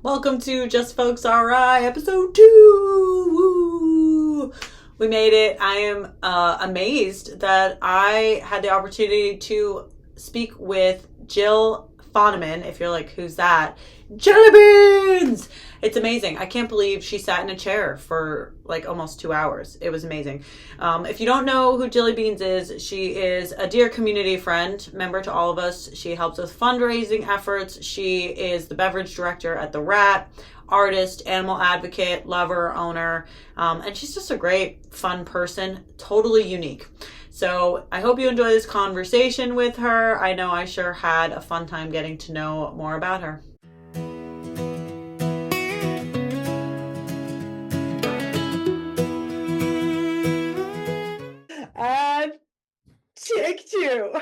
Welcome to Just Folks RI, episode 2. Woo! We made it. I am amazed that I had the opportunity to speak with Jill Fonnemann. If you're like, who's that? Jilly Beans! It's amazing. I can't believe she sat in a chair for like almost 2 hours. It was amazing. If you don't know who Jilly Beans is, she is a dear community friend, member to all of us. She helps with fundraising efforts. She is the beverage director at the Rat, artist, animal advocate, lover, owner, and she's just a great, fun person, totally unique. So I hope you enjoy this conversation with her. I know I sure had a fun time getting to know more about her. And take two.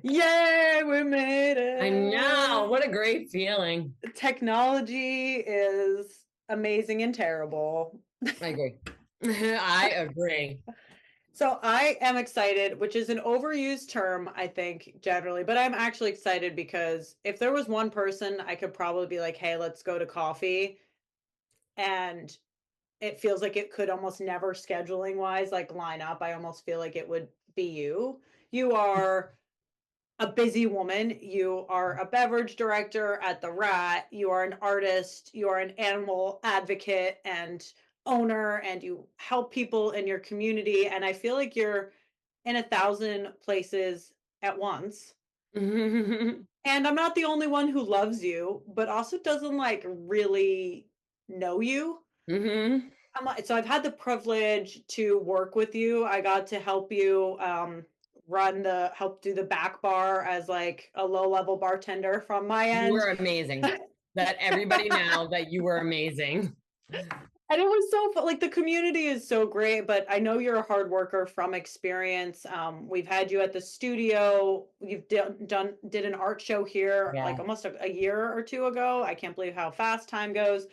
Yay, we made it. I know. What a great feeling. Technology is amazing and terrible. I agree. I agree. So I am excited, which is an overused term, I think, generally, but I'm actually excited because if there was one person I could probably be like, hey, let's go to coffee. And it feels like it could almost never scheduling wise, like line up. I almost feel like it would be you. You are a busy woman. You are a beverage director at the Rat. You are an artist. You are an animal advocate and owner, and you help people in your community. And I feel like you're in 1,000 places at once. Mm-hmm. And I'm not the only one who loves you, but also doesn't like really know you. So I've had the privilege to work with you. I got to help you help do the back bar as like a low level bartender from my You end. were amazing. Let everybody know that you were amazing. And it was so fun. Like the community is so great, but I know you're a hard worker from experience. We've had you at the studio. You've did an art show here like Yeah. almost a year or two ago. I can't believe how fast time goes.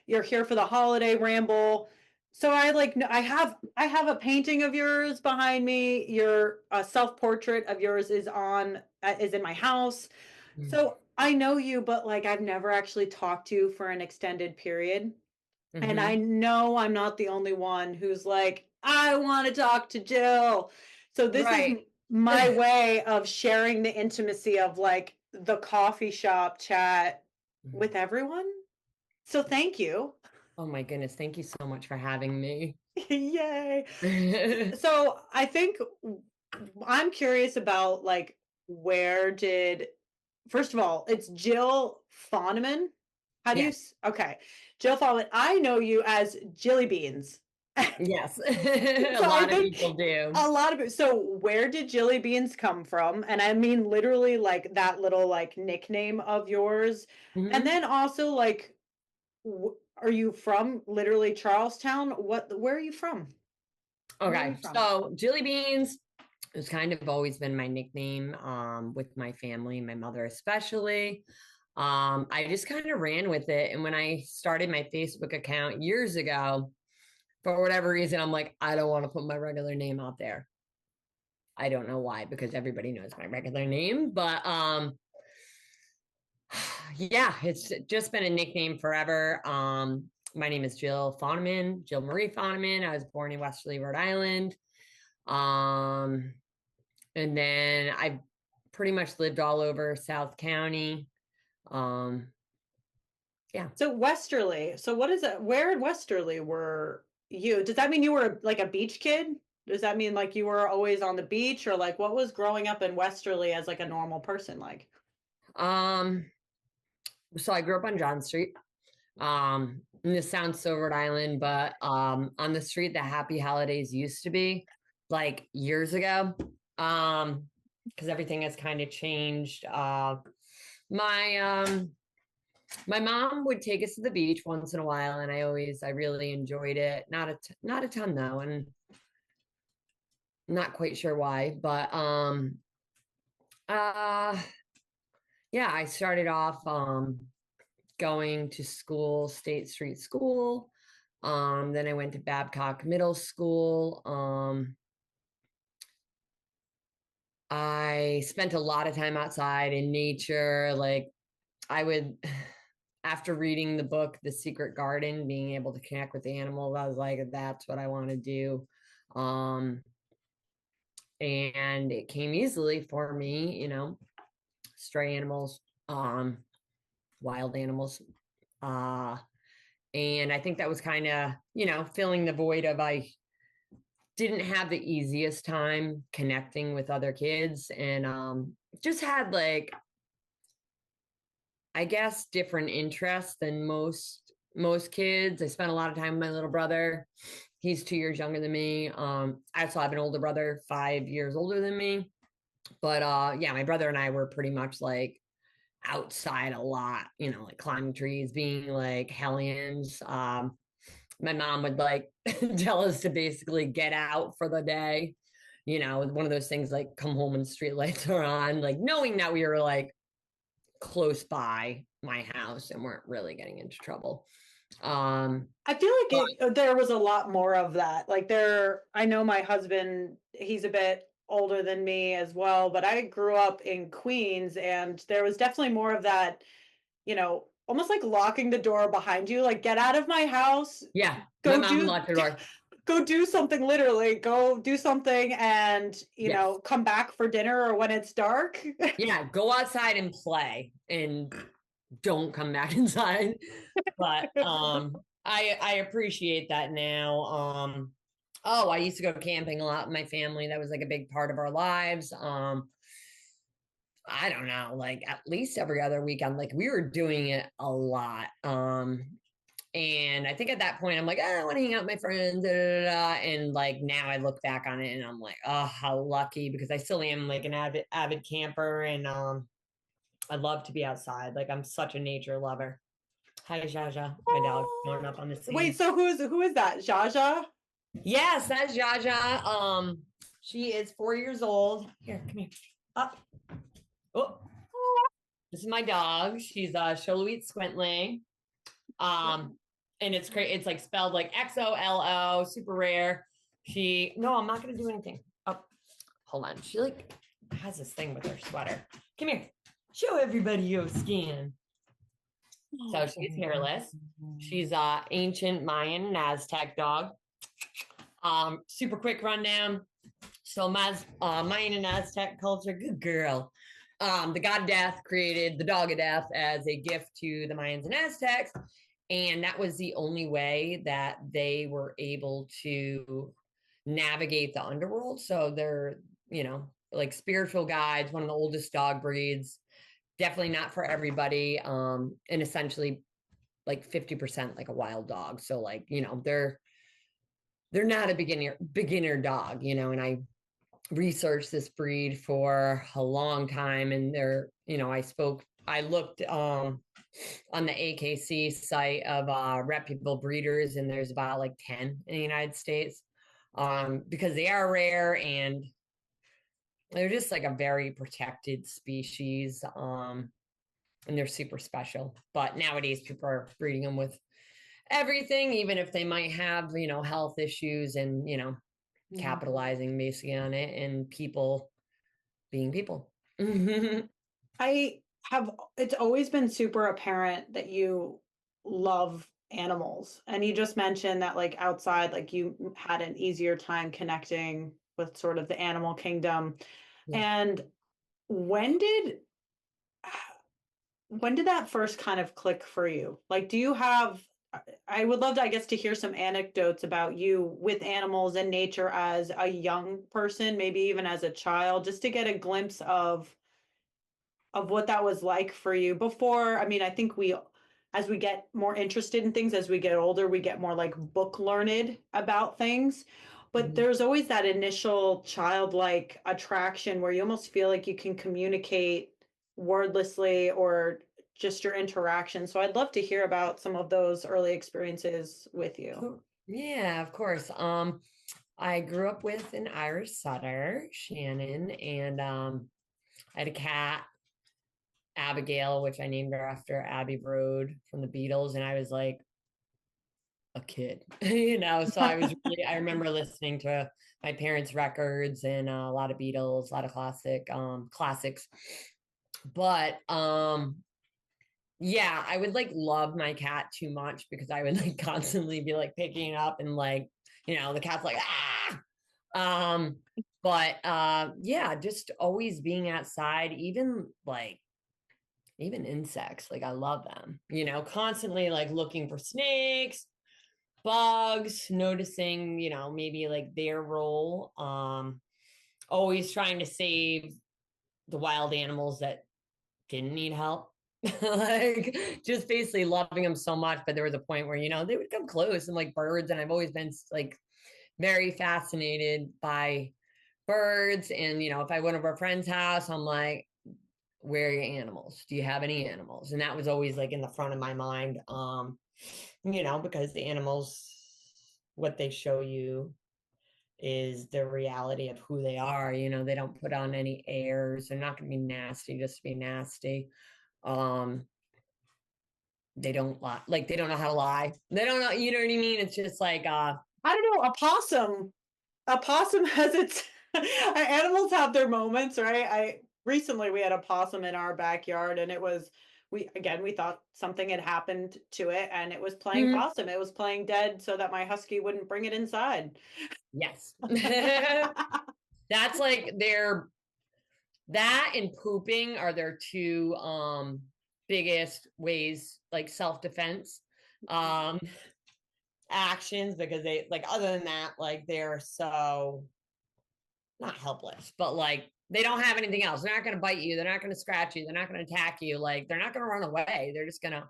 You're here for the holiday ramble. So I have a painting of yours behind me. Your self portrait of yours is in my house. So I know you, but like I've never actually talked to you for an extended period. And I Mm-hmm. know I'm not the only one who's like, I want to talk to Jill. So this is Right. my way of sharing the intimacy of like the coffee shop chat with everyone. So thank you. Oh my goodness. Thank you so much for having me. Yay. So I think I'm curious about like where did first of all, it's Jill Fonneman. How do you Yes. okay. Jill Fonneman. I know you as Jilly Beans. Yes. A So I lot of think people do. a lot of it. So where did Jilly Beans come from? And I mean literally like that little like nickname of yours. And Hmm. then also like are you from literally Charlestown? Where are you from? Where are you Okay. from? So Jilly Beans has kind of always been my nickname with my family, my mother especially. I just kind of ran with it. And when I started my Facebook account years ago, for whatever reason, I'm like, I don't want to put my regular name out there. I don't know why, because everybody knows my regular name. But yeah, it's just been a nickname forever. My name is Jill Fonnemann, Jill Marie Fonnemann. I was born in Westerly, Rhode Island. Um, and then I pretty much lived all over South County. Um, yeah. So Westerly. So what is it? Where in Westerly were you? Does that mean you were like a beach kid? Does that mean like you were always on the beach or like what was growing up in Westerly as like a normal person like? Um, so I grew up on John Street. And this sounds so Rhode Island, but on the street that Happy Holidays used to be like years ago. Because everything has kind of changed. My my mom would take us to the beach once in a while, and I really enjoyed it. Not a ton though, and not quite sure why, but uh yeah, I started off going to school, State Street School. Then I went to Babcock Middle School. I spent a lot of time outside in nature. Like I would after reading the book, The Secret Garden, being able to connect with the animals, I was like, that's what I want to do. And it came easily for me, stray animals, wild animals. And I think that was kind of, filling the void of I didn't have the easiest time connecting with other kids, and just had like, I guess, different interests than most kids. I spent a lot of time with my little brother. He's 2 years younger than me. I also have an older brother, 5 years older than me. But yeah, my brother and I were pretty much like outside a lot, like climbing trees, being like hellions. My mom would like tell us to basically get out for the day. One of those things like come home and street lights are on, like knowing that we were like close by my house and weren't really getting into trouble. I feel like there was a lot more of that. Like I know my husband, he's a bit older than me as well, but I grew up in Queens and there was definitely more of that, almost like locking the door behind you, like get out of my house. Yeah, my mom locked the door. Go do something, literally go do something and Yes. come back for dinner or when it's dark. Yeah, go outside and play and don't come back inside. But I appreciate that now. Oh, I used to go camping a lot with my family. That was like a big part of our lives. I don't know, like at least every other weekend, like we were doing it a lot. And I think at that point I'm like, I want to hang out with my friends, and like now I look back on it and I'm like, oh, how lucky, because I still am like an avid camper, and I love to be outside. Like I'm such a nature lover. Hi, Jaja, my dog going up on the scene. Wait, so who is that? Jaja? Yes, that's Jaja. She is 4 years old. Here, come here. Up. Oh, this is my dog. She's a Sholuit Squintling. And it's great. It's like spelled like XOLO, super rare. No, I'm not gonna do anything. Oh, hold on. She like has this thing with her sweater. Come here. Show everybody your skin. So she's hairless. She's a ancient Mayan and Aztec dog. Super quick rundown. So Mayan and Aztec culture, good girl. The god of death created the dog of death as a gift to the Mayans and Aztecs. And that was the only way that they were able to navigate the underworld. So they're, like spiritual guides, one of the oldest dog breeds, definitely not for everybody. And essentially like 50% like a wild dog. So like, they're not a beginner dog, and I researched this breed for a long time, and I looked on the AKC site of reputable breeders, and there's about like 10 in the United States, because they are rare and they're just like a very protected species, and they're super special. But nowadays people are breeding them with everything, even if they might have health issues, and capitalizing basically on it, and people being people. It's always been super apparent that you love animals. And you just mentioned that like outside, like you had an easier time connecting with sort of the animal kingdom. Yeah. And when did that first kind of click for you? Like, I would love to, I guess, to hear some anecdotes about you with animals and nature as a young person, maybe even as a child, just to get a glimpse of what that was like for you before. I mean, I think as we get more interested in things, as we get older, we get more like book learned about things. But there's always that initial childlike attraction where you almost feel like you can communicate wordlessly or just your interaction. So I'd love to hear about some of those early experiences with you. Yeah, of course. I grew up with an Irish setter, Shannon, and I had a cat, Abigail, which I named her after Abbey Road from the Beatles, and I was like a kid, so I remember listening to my parents' records and a lot of Beatles, a lot of classics. But yeah, I would like love my cat too much because I would like constantly be like picking it up and like, the cat's like, ah. Um, but yeah, just always being outside, even insects, like I love them, constantly like looking for snakes, bugs, noticing, maybe like their role. Always trying to save the wild animals that didn't need help. Like just basically loving them so much. But there was a point where, they would come close and like birds. And I've always been like very fascinated by birds. And, if I went over a friend's house, I'm like, where are your animals? Do you have any animals? And that was always like in the front of my mind. Because the animals, what they show you is the reality of who they are. They don't put on any airs. They're not going to be nasty just to be nasty. Um, they don't lie, like they don't know how to lie. They don't know, you know what I mean? It's just like I don't know, a possum has its animals have their moments, right? I recently we had a possum in our backyard, and it was we thought something had happened to it, and it was playing mhm. possum. It was playing dead so that my husky wouldn't bring it inside. Yes. That's like that and pooping are their two biggest ways, like self-defense actions, because they like, other than that, like they're so not helpless, but like they don't have anything else. They're not going to bite you, they're not going to scratch you, they're not going to attack you, like they're not going to run away, they're just going to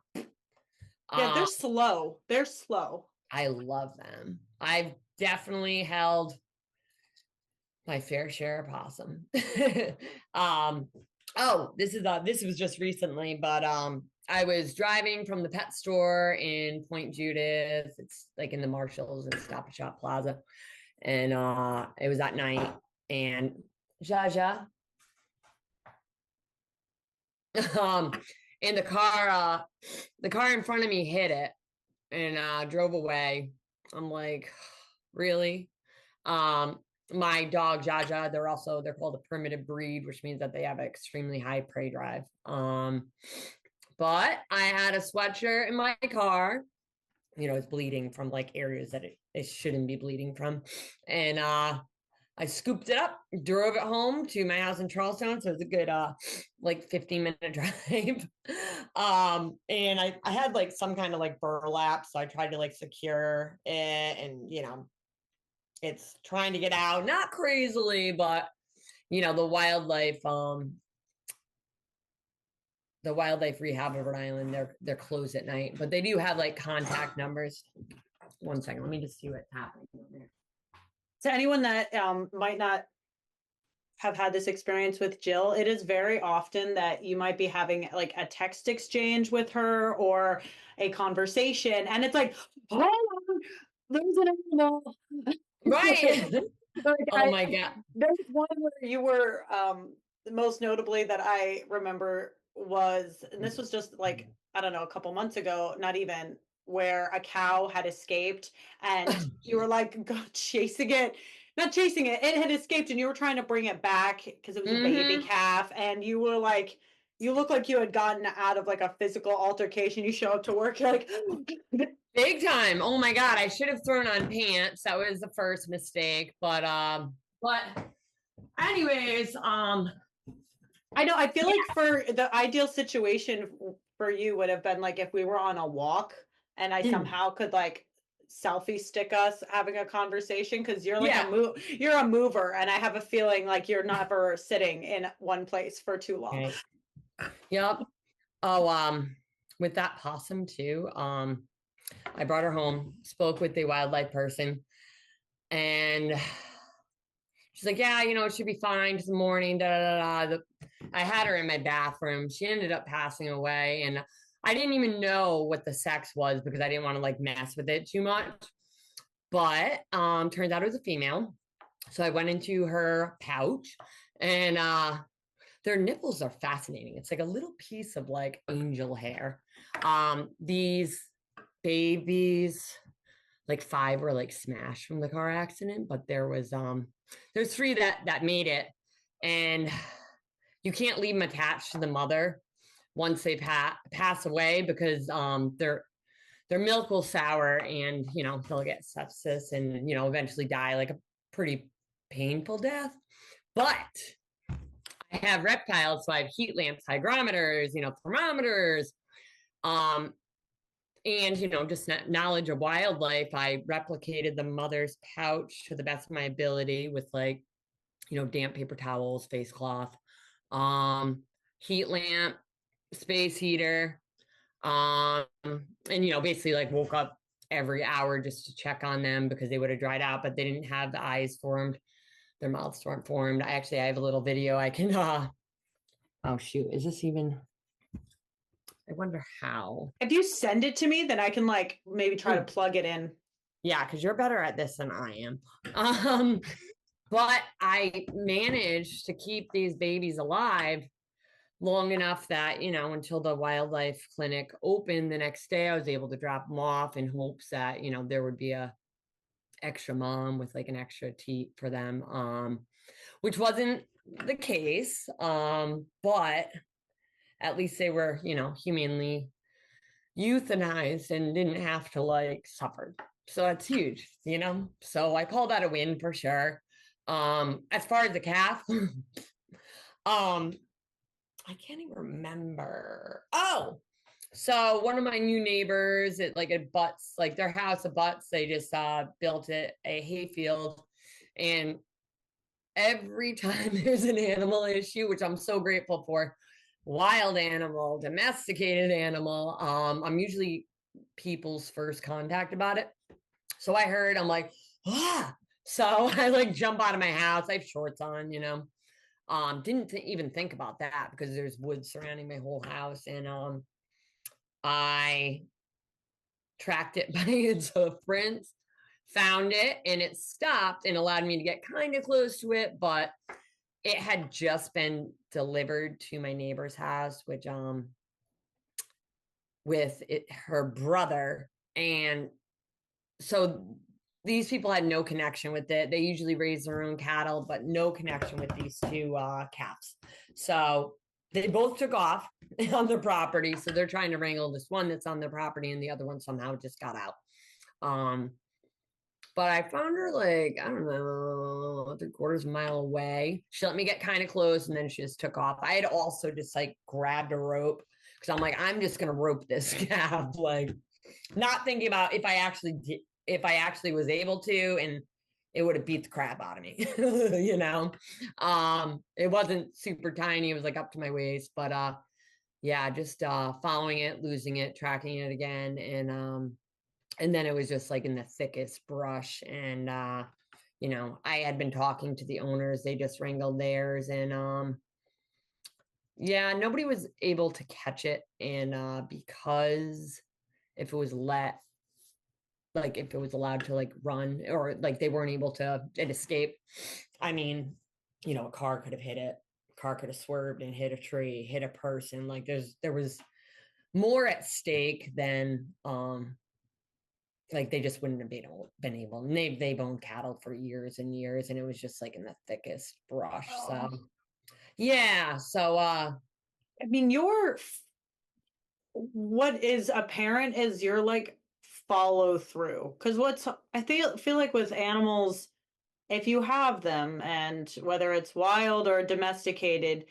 Yeah, they're um slow. They're slow. I love them. I've definitely held my fair share of possum. um, oh, this was just recently, but I was driving from the pet store in Point Judith. It's like in the Marshalls and Stop and Shop Plaza, and it was at night, and Jaja, um, and the car in front of me hit it and drove away. I'm like, really? Um, my dog Jaja, they're called a primitive breed, which means that they have an extremely high prey drive. But I had a sweatshirt in my car. It's bleeding from like areas that it shouldn't be bleeding from. And I scooped it up, drove it home to my house in Charlestown. So it was a good like 15-minute drive. And I had like some kind of like burlap. So I tried to like secure it, and it's trying to get out, not crazily, but the wildlife rehab of Rhode Island, they're closed at night, but they do have like contact numbers. One second, let me just see what's happening there. To anyone that might not have had this experience with Jill, it is very often that you might be having like a text exchange with her or a conversation, and it's like, hold on, there's an animal. Right. Like Oh my God. there's one where you were most notably that I remember was, and this was just like, I don't know, a couple months ago, not even, where a cow had escaped and you were like chasing it, not chasing it, it had escaped, and you were trying to bring it back because it was a baby Mm-hmm. calf, and you were like, you look like you had gotten out of like a physical altercation. You show up to work, you're like, Big time. Oh my God. I should have thrown on pants. That was the first mistake. But anyways, I know. I feel like for the ideal situation for you would have been like if we were on a walk and I yeah. somehow could like selfie stick us having a conversation, because you're like Yeah. you're a mover, and I have a feeling like you're never sitting in one place for too long. Okay. Yep. Oh, with that possum too. I brought her home, spoke with the wildlife person, and she's like, yeah, it should be fine this morning. Da, da, da, da. I had her in my bathroom. She ended up passing away. And I didn't even know what the sex was because I didn't want to like mess with it too much. But turns out it was a female. So I went into her pouch, and their nipples are fascinating. It's like a little piece of like angel hair. These babies, like 5 were like smashed from the car accident, but there's 3 that made it, and you can't leave them attached to the mother. once they pass away, because their milk will sour, and they'll get sepsis and eventually die like a pretty painful death. But I have reptiles, so I have heat lamps, hygrometers, thermometers, um, and just knowledge of wildlife. I replicated the mother's pouch to the best of my ability with like damp paper towels, face cloth, um, heat lamp, space heater, and basically like woke up every hour just to check on them because they would have dried out, but they didn't have the eyes formed, their mouths weren't formed. I have a little video I can oh shoot, is this even, I wonder how. If you send it to me, then I can like maybe try to plug it in. Yeah, because you're better at this than I am. But I managed to keep these babies alive long enough that, until the wildlife clinic opened the next day, I was able to drop them off in hopes that, there would be a extra mom with like an extra teat for them. Which wasn't the case. But at least they were, humanely euthanized and didn't have to like suffer. So that's huge, So I call that a win for sure. As far as the calf, I can't even remember. Oh, so one of my new neighbors, it butts, like their house abuts, they just built it a hayfield. And every time there's an animal issue, which I'm so grateful for, wild animal, domesticated animal, I'm usually people's first contact about it. So I heard, I'm like, ah. So I like jump out of my house. I have shorts on, didn't even think about that because there's wood surrounding my whole house. And I tracked it by its hoof prints, found it, and it stopped and allowed me to get kind of close to it. But it had just been delivered to my neighbor's house, which with her brother. And so these people had no connection with it. They usually raise their own cattle, but no connection with these two calves. So they both took off on their property. So they're trying to wrangle this one that's on their property, and the other one somehow just got out. But I found her like, I don't know, 3/4 mile away. She let me get kind of close, and then she just took off. I had also just like grabbed a rope because I'm like, I'm just gonna rope this calf, like not thinking about if I actually was able to, and it would have beat the crap out of me. It wasn't super tiny, it was like up to my waist, but yeah, just following it, losing it, tracking it again, and then it was just like in the thickest brush. And I had been talking to the owners, they just wrangled theirs, and yeah, nobody was able to catch it. And because if it was if it was allowed to like run, or like they weren't able to escape, I mean, a car could have hit it, a car could have swerved and hit a tree, hit a person. Like there was more at stake than like they just wouldn't have been able. And they've owned cattle for years and years, and it was just like in the thickest brush. So yeah, so I mean, what is apparent is your like follow through, because I feel like with animals, if you have them, and whether it's wild or domesticated,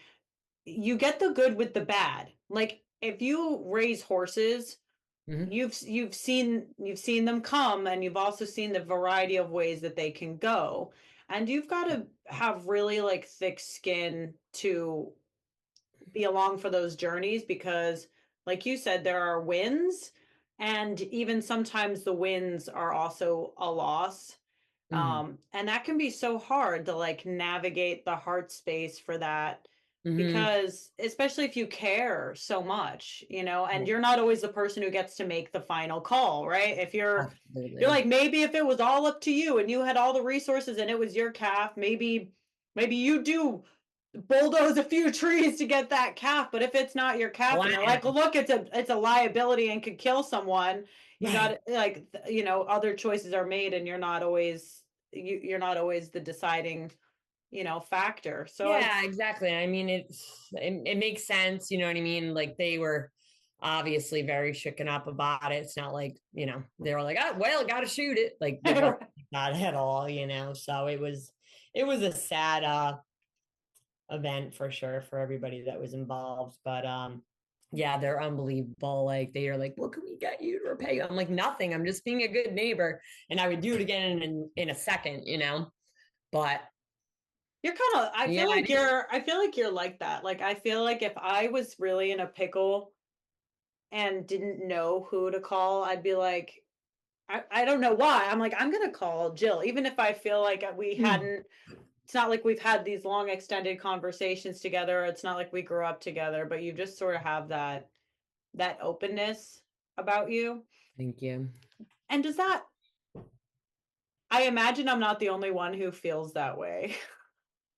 you get the good with the bad. Like if you raise horses, you've seen them come, and you've also seen the variety of ways that they can go, and you've got to have really like thick skin to be along for those journeys, because like you said, there are wins, and even sometimes the wins are also a loss. And that can be so hard to like navigate the heart space for that, because especially if you care so much, and you're not always the person who gets to make the final call, right? If you're like, maybe if it was all up to you and you had all the resources and it was your calf, maybe you do bulldoze a few trees to get that calf. But if it's not your calf, and they're like, look, it's a liability and could kill someone, you got like, other choices are made, and you're not always the deciding factor. So Yeah, exactly. I mean, it makes sense, you know what I mean? Like they were obviously very shaken up about it. It's not like, they were like, oh, well, gotta shoot it. Like they weren't not at all, So it was a sad event for sure for everybody that was involved. But yeah, they're unbelievable. Like they are like, what can we get you to repay you? I'm like, nothing. I'm just being a good neighbor. And I would do it again in a second, But you're kind of, yeah, I feel like you're like that. Like, I feel like if I was really in a pickle and didn't know who to call, I'd be like, I don't know why. I'm like, I'm gonna call Jill, even if I feel like we hadn't. It's not like we've had these long extended conversations together. It's not like we grew up together, but you just sort of have that openness about you. thank you. And does that? I imagine I'm not the only one who feels that way.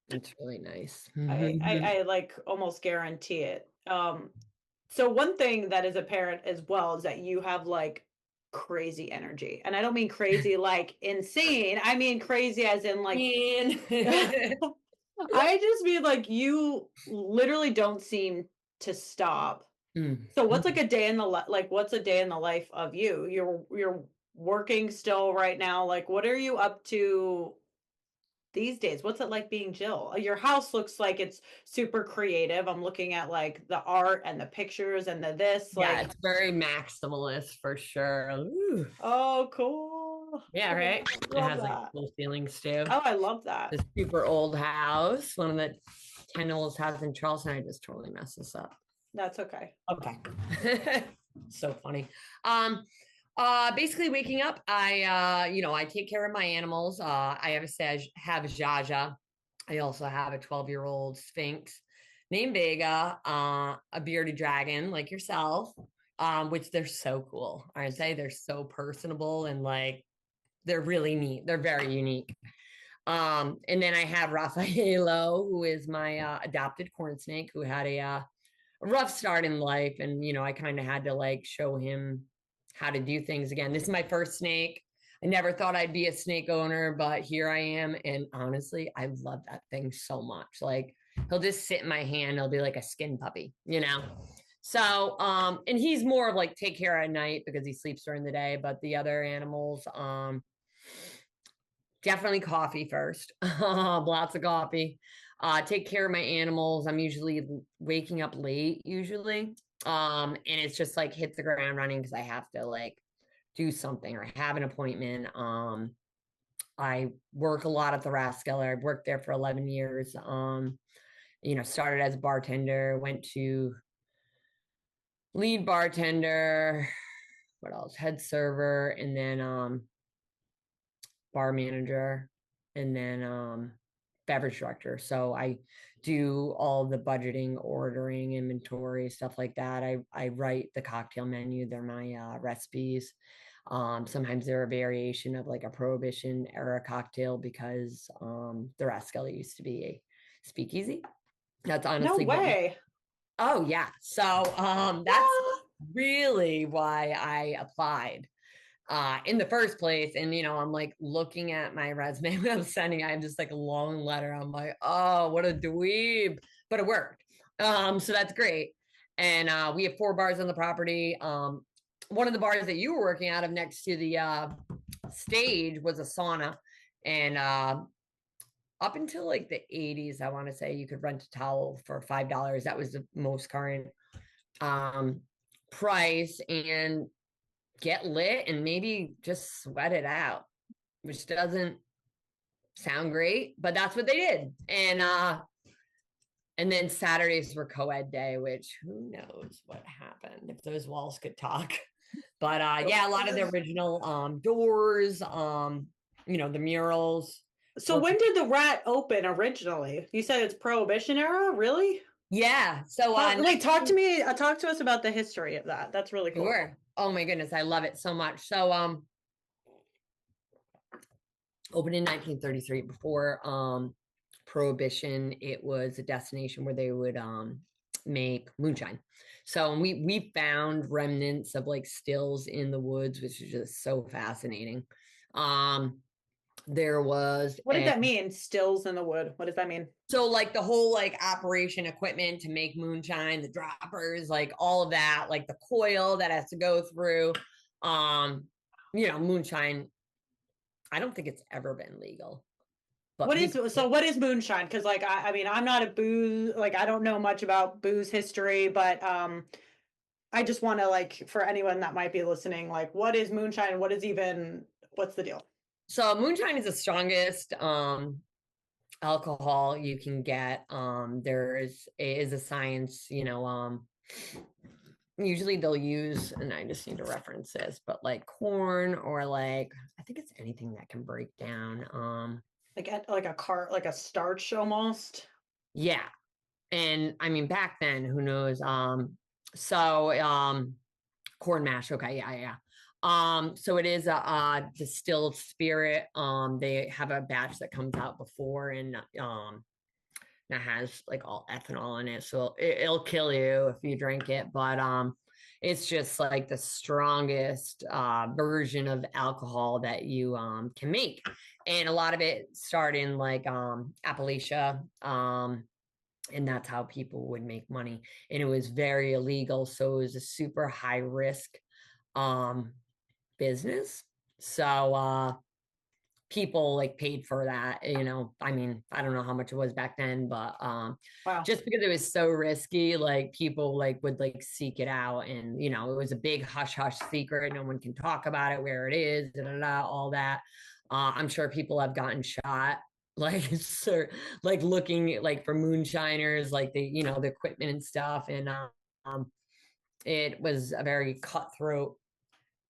It's really nice. I like almost guarantee it. So one thing that is apparent as well is that you have like crazy energy. And I don't mean crazy like insane. I mean crazy as in like Man. I just mean like you literally don't seem to stop. Mm. So what's like a day in the like what's a day in the life of you? You're working still right now. Like what are you up to these days? What's it like being Jill? Your house looks like it's super creative. I'm looking at like the art and the pictures and the this Yeah, like it's very maximalist for sure. Ooh. oh cool. Yeah, right. It Love has like that. full ceilings too. Oh, I love that. This super old house, one of the 10 oldest houses in Charlestown. I just totally messed this up. That's okay. Okay. So funny. Basically waking up, I take care of my animals. I have a Jaja. I also have a 12-year-old Sphinx named Vega, a bearded dragon like yourself, which they're so cool. I'd say they're so personable and like they're really neat. They're very unique. And then I have Raffaello, who is my adopted corn snake, who had a rough start in life, and I kind of had to like show him how to do things again. This is my first snake. I never thought I'd be a snake owner, but here I am. And honestly, I love that thing so much. Like he'll just sit in my hand. He'll be like a skin puppy. So, and he's more of like take care at night because he sleeps during the day. But the other animals, definitely coffee first. Lots of coffee. Take care of my animals. I'm usually waking up late usually. And it's just like hit the ground running because I have to like do something or have an appointment. I work a lot at the Rathskellar. I've worked there for 11 years. Started as a bartender, went to lead bartender, what else? Head server, and then bar manager, and then beverage director. So I do all the budgeting, ordering, inventory, stuff like that. I write the cocktail menu. They're my recipes. Sometimes they're a variation of like a Prohibition era cocktail because the Rathskellar used to be a speakeasy. That's No honestly way. oh yeah. So that's really why I applied in the first place. And I'm like looking at my resume when I'm sending, I have just like a long letter. I'm like, oh, what a dweeb. But it worked. So that's great. And we have 4 bars on the property. One of the bars that you were working out of next to the stage was a sauna. And up until like the 80s, I want to say you could rent a towel for $5. That was the most current price. And get lit and maybe just sweat it out, which doesn't sound great, but that's what they did. And then Saturdays were co-ed day, which who knows what happened if those walls could talk. But yeah, a lot of the original doors, the murals. So when did the Rat open originally? You said it's Prohibition era, really? Yeah. So wait, talk to us about the history of that. That's really cool. Sure. Oh my goodness, I love it so much. So opened in 1933 before Prohibition. It was a destination where they would make moonshine. So we found remnants of like stills in the woods, which is just so fascinating. There was What does that mean? Stills in the wood. What does that mean? so like the whole like operation equipment to make moonshine, the droppers, like all of that, like the coil that has to go through. Um, moonshine. I don't think it's ever been legal, but What is people. so? What is moonshine? Because like I mean, I'm not a booze like I don't know much about booze history, but I just want to like for anyone that might be listening, like what is moonshine? What's the deal? So moonshine is the strongest alcohol you can get. There is a science, usually they'll use, and I just need to reference this, but like corn or like I think it's anything that can break down. Like a starch almost. Yeah. And I mean back then, who knows? So corn mash, okay, yeah, yeah. So it is a distilled spirit. They have a batch that comes out before and that has like all ethanol in it. So it'll kill you if you drink it, but it's just like the strongest version of alcohol that you can make. And a lot of it started in like Appalachia. And that's how people would make money. And it was very illegal. So it was a super high risk business. So people like paid for that, I mean, I don't know how much it was back then, but Wow. just because it was so risky, like people like would like seek it out, and it was a big hush hush secret, no one can talk about it, where it is, all that. I'm sure people have gotten shot like sir, like looking like for moonshiners, like the equipment and stuff, and it was a very cutthroat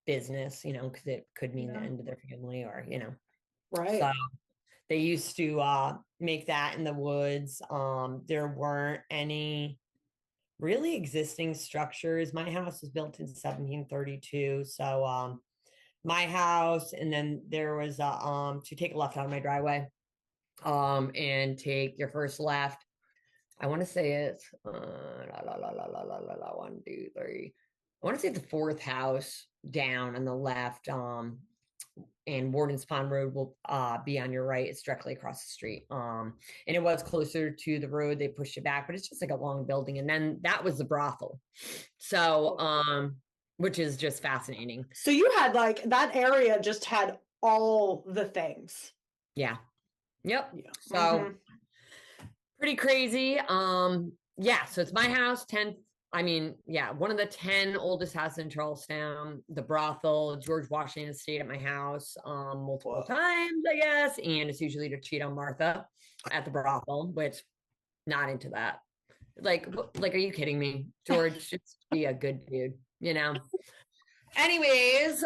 business, because it could mean the end of their family, or Right. so they used to make that in the woods. There weren't any really existing structures. My house was built in 1732. So my house, and then there was to take a left out of my driveway and take your first left. I want to say it's one, two, three. I want to say the fourth house down on the left. And Warden's Pond Road will be on your right. It's directly across the street. And it was closer to the road. They pushed it back, but it's just like a long building. And then that was the brothel. So, which is just fascinating. So you had like that area just had all the things. Yeah. Yep. Yeah. So pretty crazy. Yeah. So it's my house, 10th. I mean, yeah, one of the 10 oldest houses in Charlestown, the brothel. George Washington stayed at my house multiple times, I guess. And it's usually to cheat on Martha at the brothel, which not into that. Like, are you kidding me? George, just be a good dude, Anyways,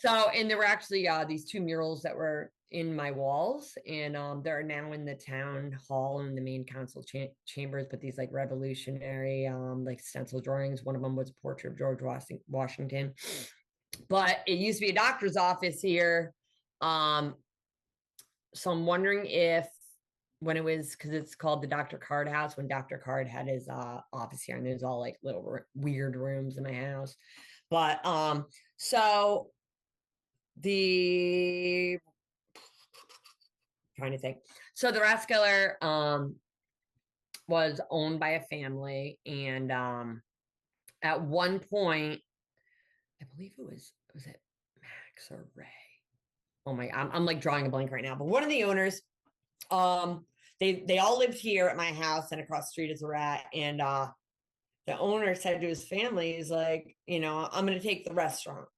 so, and there were actually these two murals that were in my walls, and they're now in the town hall and the main council chambers, but these like revolutionary like stencil drawings. One of them was a portrait of George Washington, but it used to be a doctor's office here. So I'm wondering if when it was, because it's called the Dr. Card House, when Dr. Card had his office here, and there's all like little weird rooms in my house. But so the trying to think. So the Rathskellar was owned by a family, and at one point, I believe was it Max or Ray? Oh my, I'm like drawing a blank right now. But one of the owners, they all lived here at my house, and across the street is a rat. And the owner said to his family, he's like, I'm going to take the restaurant.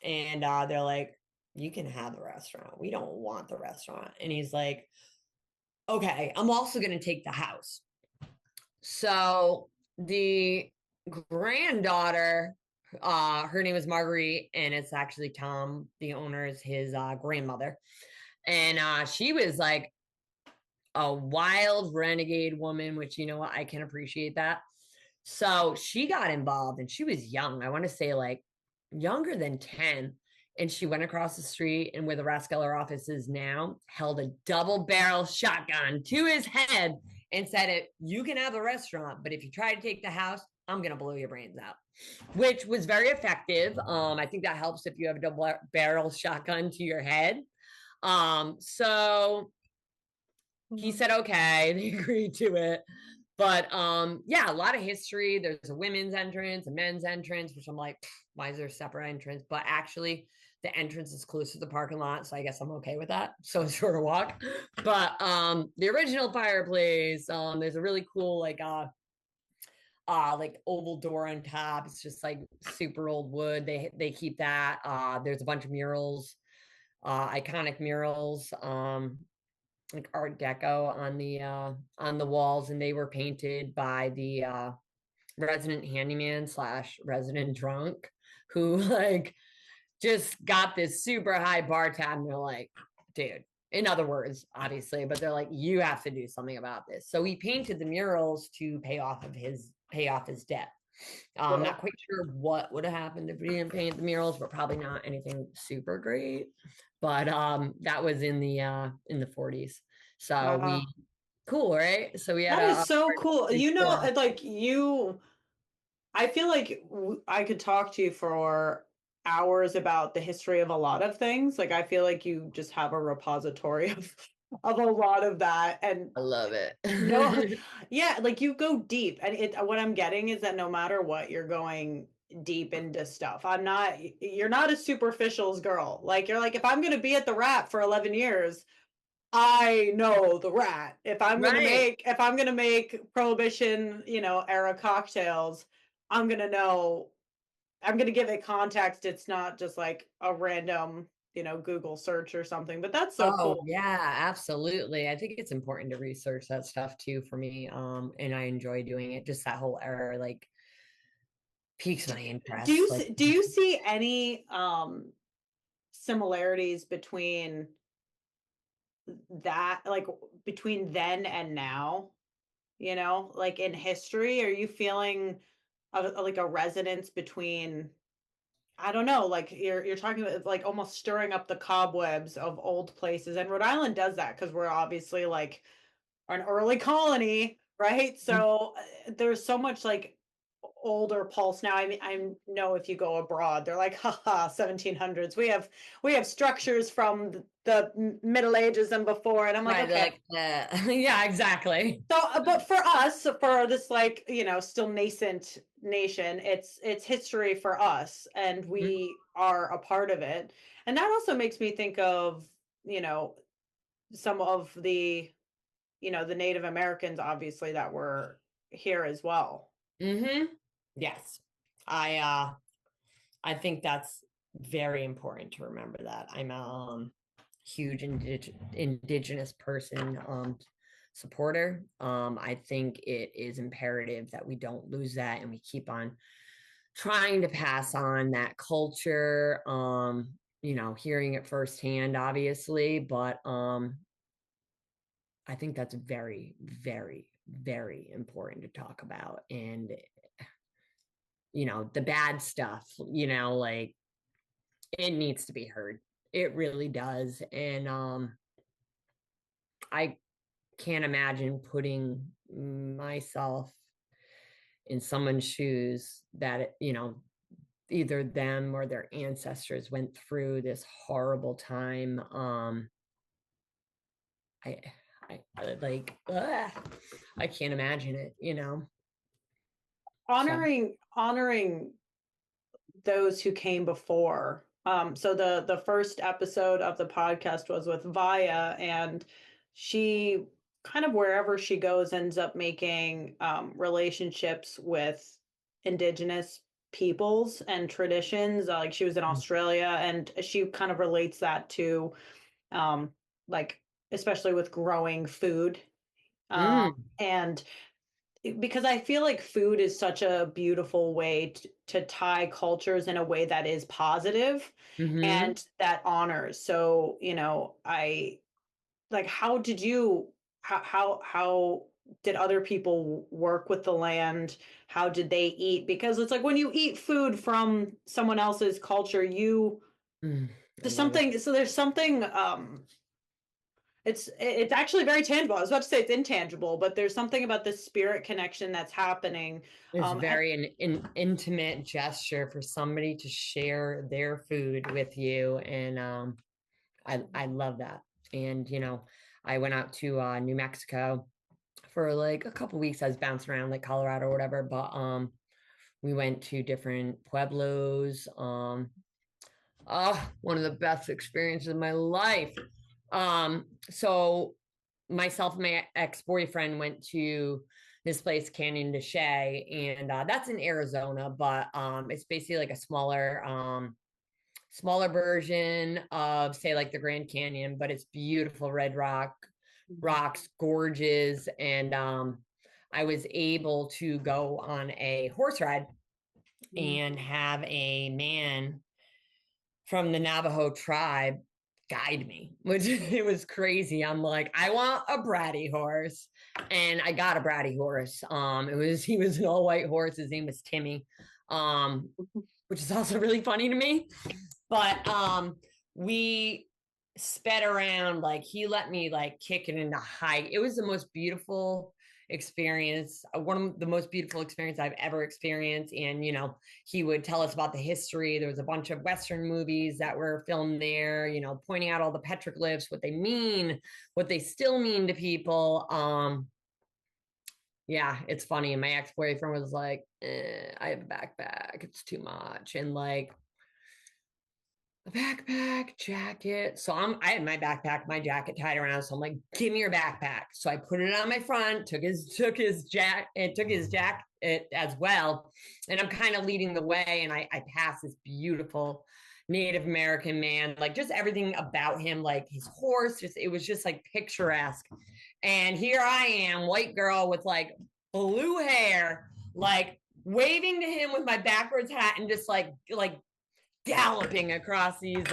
And they're like, you can have the restaurant. We don't want the restaurant. And he's like, okay, I'm also going to take the house. So the granddaughter, her name is Marguerite, and it's actually Tom, the owner, is his grandmother. And she was like a wild renegade woman, which, I can appreciate that. So she got involved, and she was young. I want to say like younger than 10. And she went across the street, and where the Rathskellar office is now, held a double barrel shotgun to his head and said, you can have the restaurant, but if you try to take the house, I'm gonna blow your brains out, which was very effective. I think that helps if you have a double barrel shotgun to your head. So he said okay, they agreed to it. But yeah, a lot of history. There's a women's entrance, a men's entrance, which I'm like, why is there a separate entrance? But actually, the entrance is close to the parking lot, so I guess I'm okay with that. So it's short a walk. But the original fireplace, there's a really cool like oval door on top. It's just like super old wood. They keep that. There's a bunch of murals, iconic murals. Like art deco on the walls, and they were painted by the resident handyman slash resident drunk who like just got this super high bar tab, and they're like, dude, in other words, obviously, but they're like, you have to do something about this. So he painted the murals to pay off his debt. I'm not quite sure what would have happened if we didn't paint the murals, but probably not anything super great. But that was in the 40s. So we cool, right? So we had That is so a cool. big You know, store. like I feel like I could talk to you for hours about the history of a lot of things. Like I feel like you just have a repository of a lot of that. And I love no, it. yeah, like you go deep. And what I'm getting is that no matter what, you're going deep into stuff. You're not a superficials girl. Like you're like, if I'm gonna be at the Rat for 11 years, I know the Rat. Right. If I'm gonna make Prohibition, era cocktails, I'm gonna know. I'm gonna give it context. It's not just like a random, Google search or something. But that's so Oh cool. yeah, absolutely. I think it's important to research that stuff too for me. And I enjoy doing it. Just that whole era like piques my interest. Like Do you see any similarities between that, like between then and now? Like in history, are you feeling like a resonance between? I don't know, like you're talking about like almost stirring up the cobwebs of old places, and Rhode Island does that because we're obviously like an early colony, right? So there's so much like older pulse now. I mean, I know if you go abroad, they're like, haha, 1700s. We have structures from the Middle Ages and before, and I'm like, right, they're okay. like yeah, exactly. So, but for us, for this like still nascent nation, it's history for us, and Mhm. we are a part of it. And that also makes me think of some of the Native Americans, obviously, that were here as well. Yes. I think that's very important to remember that. I'm a huge indigenous person supporter. I think it is imperative that we don't lose that and we keep on trying to pass on that culture. Hearing it firsthand, obviously, but I think that's very, very, very important to talk about. And the bad stuff, like it needs to be heard. It really does. And I can't imagine putting myself in someone's shoes that, either them or their ancestors went through this horrible time. I, I like, ugh, I can't imagine it. So, Honoring those who came before. So the first episode of the podcast was with Vaya, and she kind of wherever she goes ends up making relationships with indigenous peoples and traditions. Like she was in Australia, and she kind of relates that to like especially with growing food. And because I feel like food is such a beautiful way to tie cultures in a way that is positive mm-hmm. and that honors. So, I like how did other people work with the land? How did they eat? Because it's like when you eat food from someone else's culture, I love it. there's something It's actually very tangible. I was about to say it's intangible, but there's something about the spirit connection that's happening. It's And very an intimate gesture for somebody to share their food with you. And I love that. And, I went out to New Mexico for like a couple weeks. I was bouncing around like Colorado or whatever, but we went to different pueblos. One of the best experiences of my life. So myself and my ex-boyfriend went to this place, Canyon de Chelly, and that's in Arizona, but it's basically like a smaller version of, say, like the Grand Canyon, but it's beautiful red rocks, gorgeous. And I was able to go on a horse ride and have a man from the Navajo tribe guide me, which it was crazy. I'm like, I want a bratty horse. And I got a bratty horse. He was an all white horse. His name was Timmy. Which is also really funny to me. But we sped around, like he let me like kick it into hike. It was the most beautiful experience, one of the most beautiful experience I've ever experienced. And he would tell us about the history. There was a bunch of Western movies that were filmed there, pointing out all the petroglyphs, what they mean, what they still mean to people. Yeah, it's funny. And my ex-boyfriend was like, I have a backpack, it's too much. And like, a backpack, jacket. So I had my backpack, my jacket tied around. So I'm like, give me your backpack. So I put it on my front, took his jacket as well. And I'm kind of leading the way. And I pass this beautiful Native American man, like just everything about him, like his horse, it was just like picturesque. And here I am, white girl with like blue hair, like waving to him with my backwards hat and just like galloping across these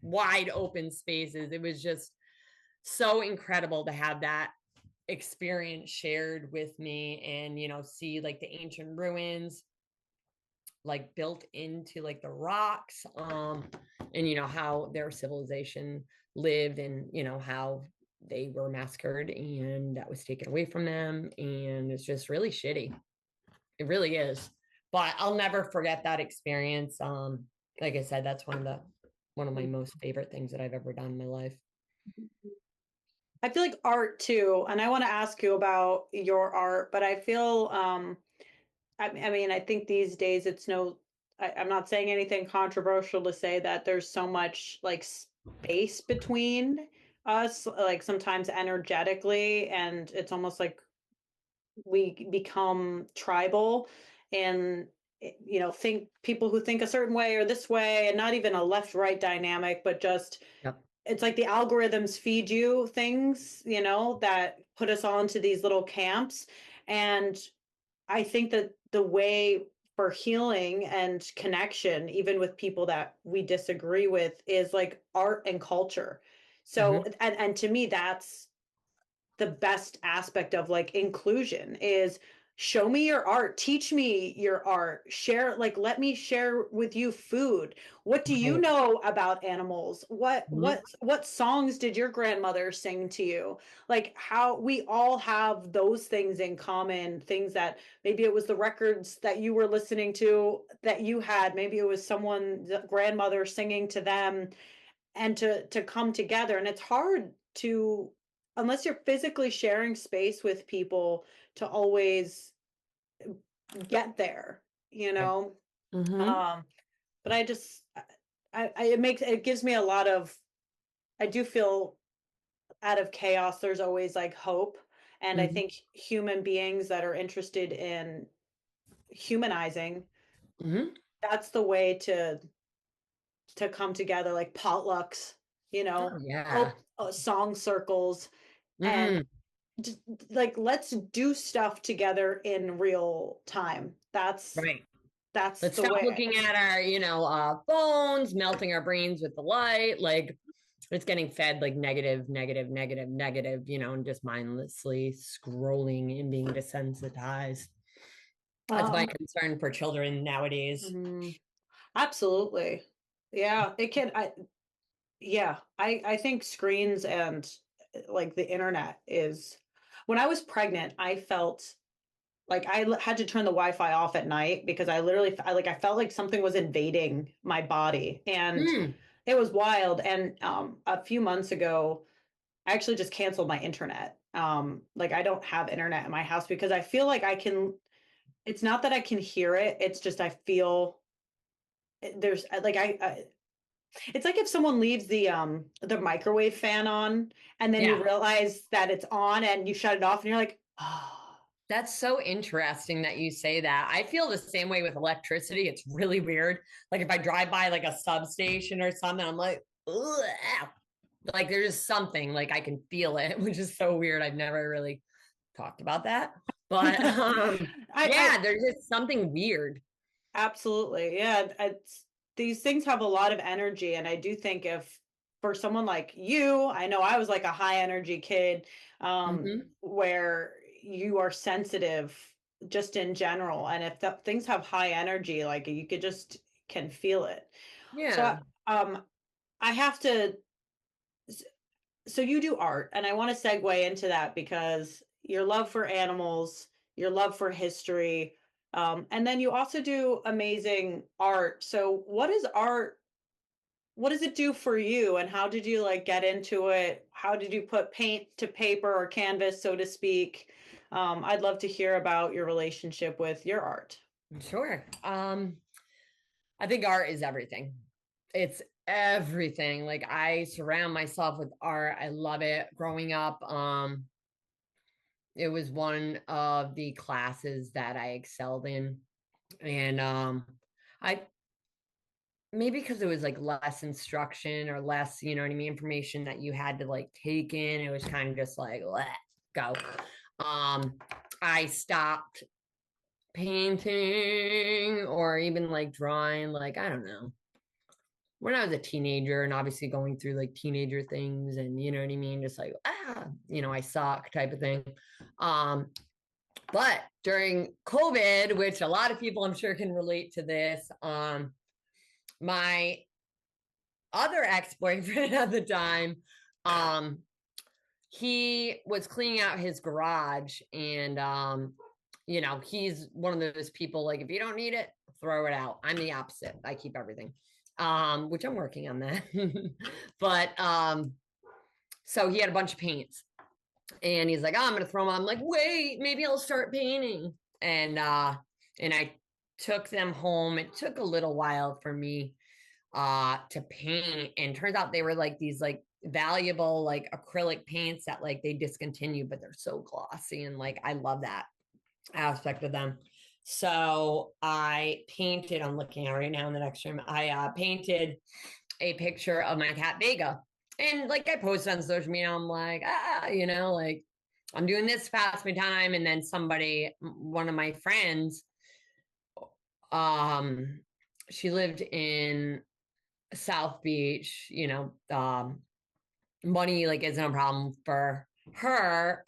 wide open spaces. It was just so incredible to have that experience shared with me, and see like the ancient ruins like built into like the rocks, and how their civilization lived, and how they were massacred and that was taken away from them. And it's just really shitty. It really is. But I'll never forget that experience. Like I said, that's one of my most favorite things that I've ever done in my life. I feel like art too, and I want to ask you about your art, but I feel I mean, I think these days it's I'm not saying anything controversial to say that there's so much like space between us, like sometimes energetically, and it's almost like we become tribal and think people who think a certain way or this way, and not even a left right dynamic, but just Yep. it's like the algorithms feed you things, that put us onto these little camps. And I think that the way for healing and connection, even with people that we disagree with, is like art and culture. So, Mm-hmm. and to me, that's the best aspect of like inclusion is show me your art, teach me your art, share, like let me share with you food. What do you Right. know about animals? what Mm-hmm. what what songs did your grandmother sing to you? Like how we all have those things in common, things that maybe it was the records that you were listening to that you had, maybe it was someone's grandmother singing to them, and to come together. And it's hard to, unless you're physically sharing space with people, to always get there, you Right. know. Mm-hmm. um but I just it gives me a lot of, I do feel out of chaos there's always like hope. And I Mm-hmm. think human beings that are interested in humanizing, Mm-hmm. that's the way to come together, like potlucks, Oh yeah. oh, song circles, and Mm-hmm. just, like let's do stuff together in real time. Right. That's Let's the stop way. looking at our, phones, melting our brains with the light. Like it's getting fed like negative, negative, negative, negative, and just mindlessly scrolling and being desensitized. That's my um concern for children nowadays. mhm, absolutely. Yeah, it can. I think screens and like the internet is. When I was pregnant, I felt like had to turn the Wi-Fi off at night because I felt like something was invading my body, and Mm, it was wild. And a few months ago, I actually just canceled my internet. Like I don't have internet in my house because I feel like I can. It's not that I can hear it. It's just I feel there's like it's like if someone leaves the microwave fan on and then you yeah. realize that it's on and you shut it off and you're like, oh. That's so interesting that you say that. I feel the same way with electricity. It's really weird. Like if I drive by like a substation or something, I'm like, ugh. Like there's just something like I can feel it, which is so weird. I've never really talked about that. But I yeah, there's just something weird. absolutely. Yeah, these things have a lot of energy, and I do think if for someone like you, I know I was like a high energy kid, Hmm. where you are sensitive just in general, and if things have high energy, like you could just can feel it. So, Yeah. I have to. So you do art, and I want to segue into that because your love for animals, your love for history, and then you also do amazing art. So what is art? What does it do for you, and how did you like get into it? How did you put paint to paper or canvas, so to speak? I'd love to hear about your relationship with your art. Sure. I think art is everything. It's everything. Like I surround myself with art. I love it. Growing up, it was one of the classes that I excelled in. And I maybe because it was like less instruction or less, you know what I mean, information that you had to like take in. It was kind of just like, let go. Um, I stopped painting or even like drawing, like, I don't know, when I was a teenager and obviously going through like teenager things and you know what I mean, just like, I suck type of thing. Um, but during COVID, which a lot of people I'm sure can relate to this, my other ex-boyfriend at the time, um, he was cleaning out his garage and he's one of those people like if you don't need it, throw it out. I'm the opposite. I keep everything. Which I'm working on that. But so he had a bunch of paints and he's like, oh, I'm gonna throw them. I'm like, wait, maybe I'll start painting. And I took them home. It took a little while for me to paint, and turns out they were like these like valuable like acrylic paints that like they discontinued, but they're so glossy and like I love that aspect of them. So I painted, I'm looking at right now in the next room, I painted a picture of my cat Vega. And like I posted on social media, I'm like, like I'm doing this to pass my time. And then one of my friends, um, she lived in South Beach, money like isn't a problem for her.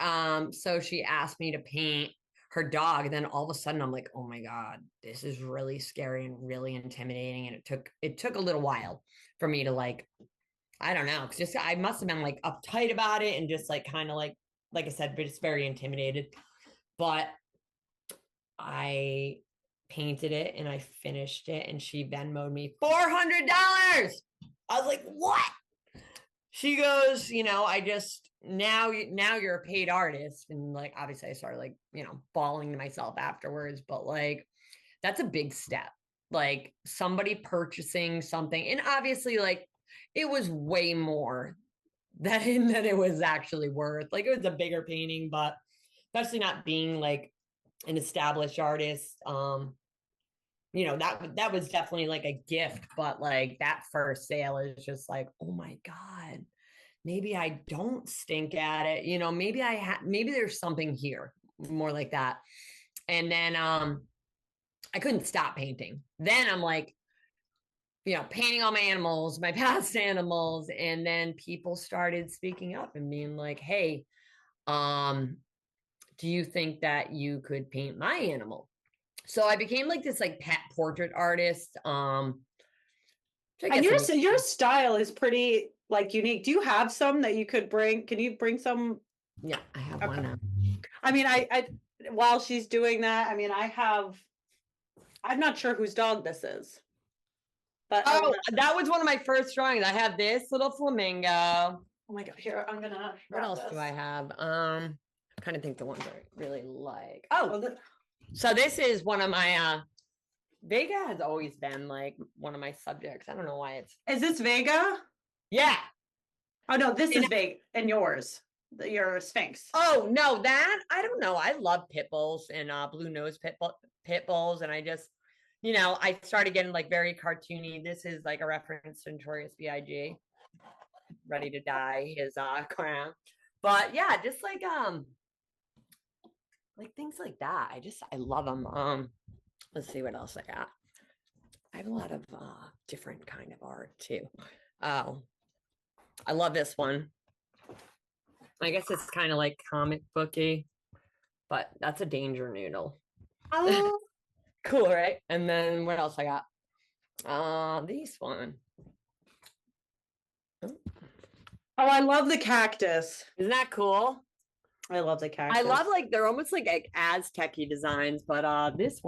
So she asked me to paint her dog. And then all of a sudden I'm like, oh my God, this is really scary and really intimidating. And it took a little while for me to like, I don't know, because just I must have been like uptight about it and just like kind of like I said, but it's very intimidated. But I painted it and I finished it and she Venmoed me $400. I was like, what? She goes, I just now you're a paid artist. And like obviously I started like, bawling to myself afterwards, but like that's a big step. Like somebody purchasing something. And obviously, like it was way more than it was actually worth. Like it was a bigger painting, but especially not being like an established artist. That was definitely like a gift, but like that first sale is just like, oh my God, maybe I don't stink at it. Maybe there's something here, more like that. And then I couldn't stop painting. Then I'm like, painting all my animals, my past animals. And then people started speaking up and being like, hey, um, do you think that you could paint my animal? So I became like this like pet portrait artist. Which I And guess your makes your style is pretty like unique. Do you have some that you could bring? Can you bring some? Yeah, I have Okay. one now. I mean, I while she's doing that, I mean, I'm not sure whose dog this is. But Oh, that was one of my first drawings. I have this little flamingo. Oh my god, here, I'm gonna What else do I have? I'm trying to think the ones I really like. Oh, so this is one of my Vega has always been like one of my subjects. I don't know why it's. Is this Vega? Yeah. Oh no, this is Vega and yours. Your Sphinx. Oh no, that I don't know. I love pit bulls and blue nose pit bulls, and I just, I started getting like very cartoony. This is like a reference to Notorious B.I.G. Ready to die, his crown. But yeah, just like things like that. I love them. Let's see what else I got. I have a lot of different kind of art too. Oh, I love this one. I guess it's kind of like comic booky, but that's a danger noodle. Oh. Cool, right? And then what else I got? This one. Oh, I love the cactus. Isn't that cool? I love the cactus. I love they're almost like Aztec-y designs, but this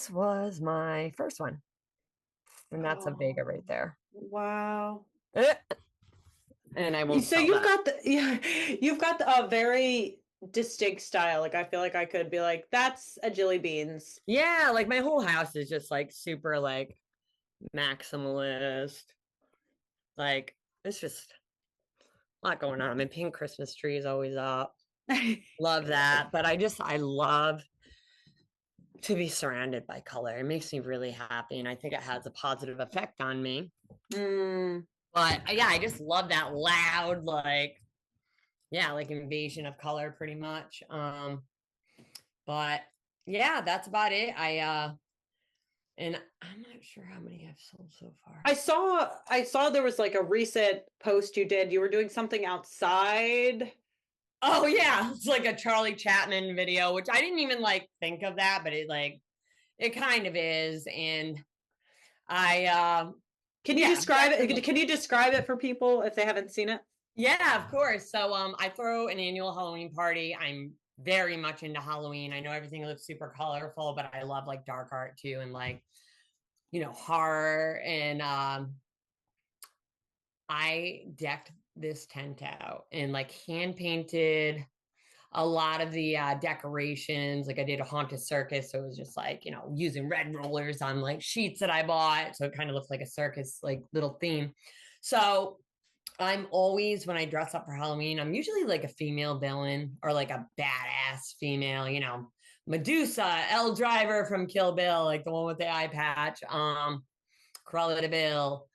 was my first one. And that's a Vega right there. Wow. And I won't. So you've got a very distinct style. Like I feel like I could be like, that's a Jilly Beans. Yeah, like my whole house is just like super like maximalist. Like it's just a lot going on. My pink Christmas tree is always up. Love that. But I love to be surrounded by color. It makes me really happy. And I think it has a positive effect on me. But yeah, I just love that loud, like invasion of color pretty much. But yeah, that's about it. And I'm not sure how many I've sold so far. I saw there was like a recent post you did. You were doing something outside. Oh yeah, it's like a Charlie Chapman video, which I didn't even like think of that, but it kind of is. And can you describe it? Can you describe it for people if they haven't seen it? Yeah, of course. So I throw an annual Halloween party. I'm very much into Halloween. I know everything looks super colorful, but I love like dark art too, and like horror. And I decked this tent out and like hand painted a lot of the decorations. Like I did a haunted circus, so it was just like using red rollers on like sheets that I bought, so it kind of looks like a circus like little theme. So I'm always, when I dress up for Halloween, I'm usually like a female villain or like a badass female, Medusa, Elle Driver from Kill Bill, like the one with the eye patch, Cruella de Vil.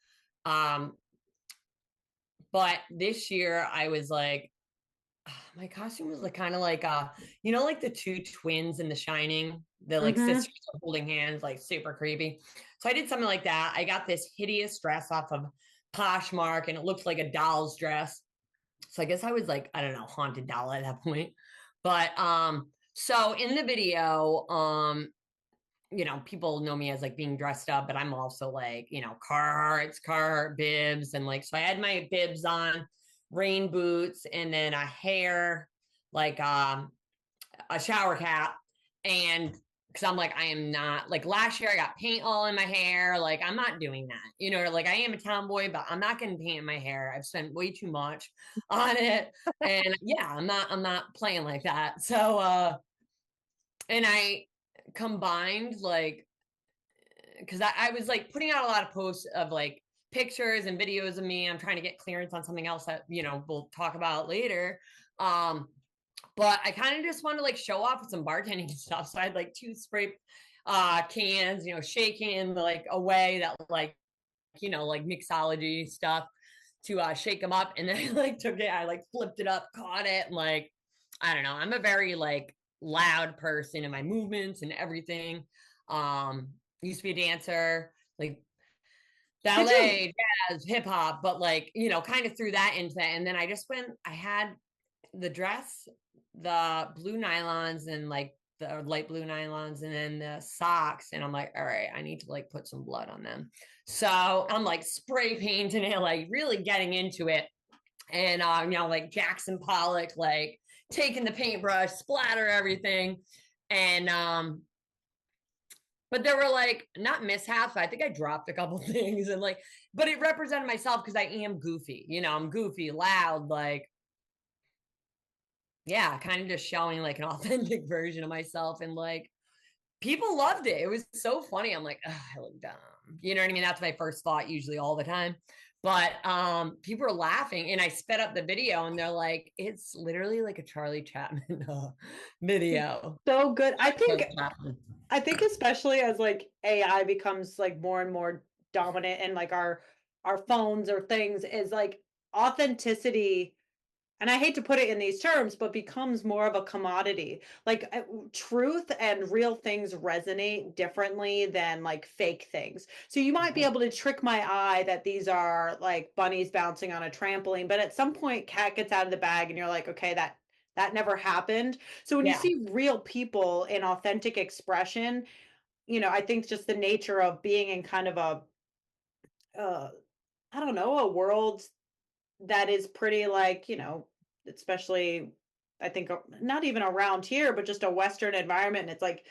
But this year I was like, my costume was like kind of like like the two twins in The Shining, the like sisters holding hands, like super creepy. So I did something like that. I got this hideous dress off of Poshmark and it looked like a doll's dress. So I guess I was like, I don't know, haunted doll at that point. But so in the video, people know me as like being dressed up, but I'm also like, Carhartt bibs, and like, so I had my bibs on, rain boots, and then a hair, like a shower cap. And because I'm like, I am not, like last year I got paint all in my hair. Like I'm not doing that, like I am a tomboy, but I'm not going to paint in my hair. I've spent way too much on it. And yeah, I'm not playing like that. So, and I combined like, because I was like putting out a lot of posts of like pictures and videos of me. I'm trying to get clearance on something else that, we'll talk about later. But I kind of just want to like show off with some bartending stuff. So I had like 2 spray cans, shaking in like a way that like, like mixology stuff to shake them up. And then I like took it, I like flipped it up, caught it. And like, I don't know. I'm a very like loud person in my movements and everything. Used to be a dancer, like ballet, jazz, hip hop, but like, kind of threw that into that. And then I had the dress, the blue nylons, and like the light blue nylons, and then the socks. And I'm like, all right, I need to like put some blood on them. So I'm like spray painting it, like really getting into it. And like Jackson Pollock, like taking the paintbrush, splatter everything. And but there were like not mishaps. I think I dropped a couple things and like, but it represented myself because I am goofy. I'm goofy, loud, like, yeah, kind of just showing like an authentic version of myself. And like people loved it. It was so funny. I'm like, I look dumb. You know what I mean? That's my first thought usually all the time. But people are laughing, and I sped up the video, and they're like, it's literally like a Charlie Chaplin video. So good. I think especially as like AI becomes like more and more dominant in like our phones or things, is like authenticity, and I hate to put it in these terms, but becomes more of a commodity. Like truth and real things resonate differently than like fake things. So you might be able to trick my eye that these are like bunnies bouncing on a trampoline, but at some point cat gets out of the bag and you're like, okay, that never happened. So when you see real people in authentic expression, I think just the nature of being in kind of I don't know, a world that is pretty like, especially I think not even around here, but just a Western environment. And it's like,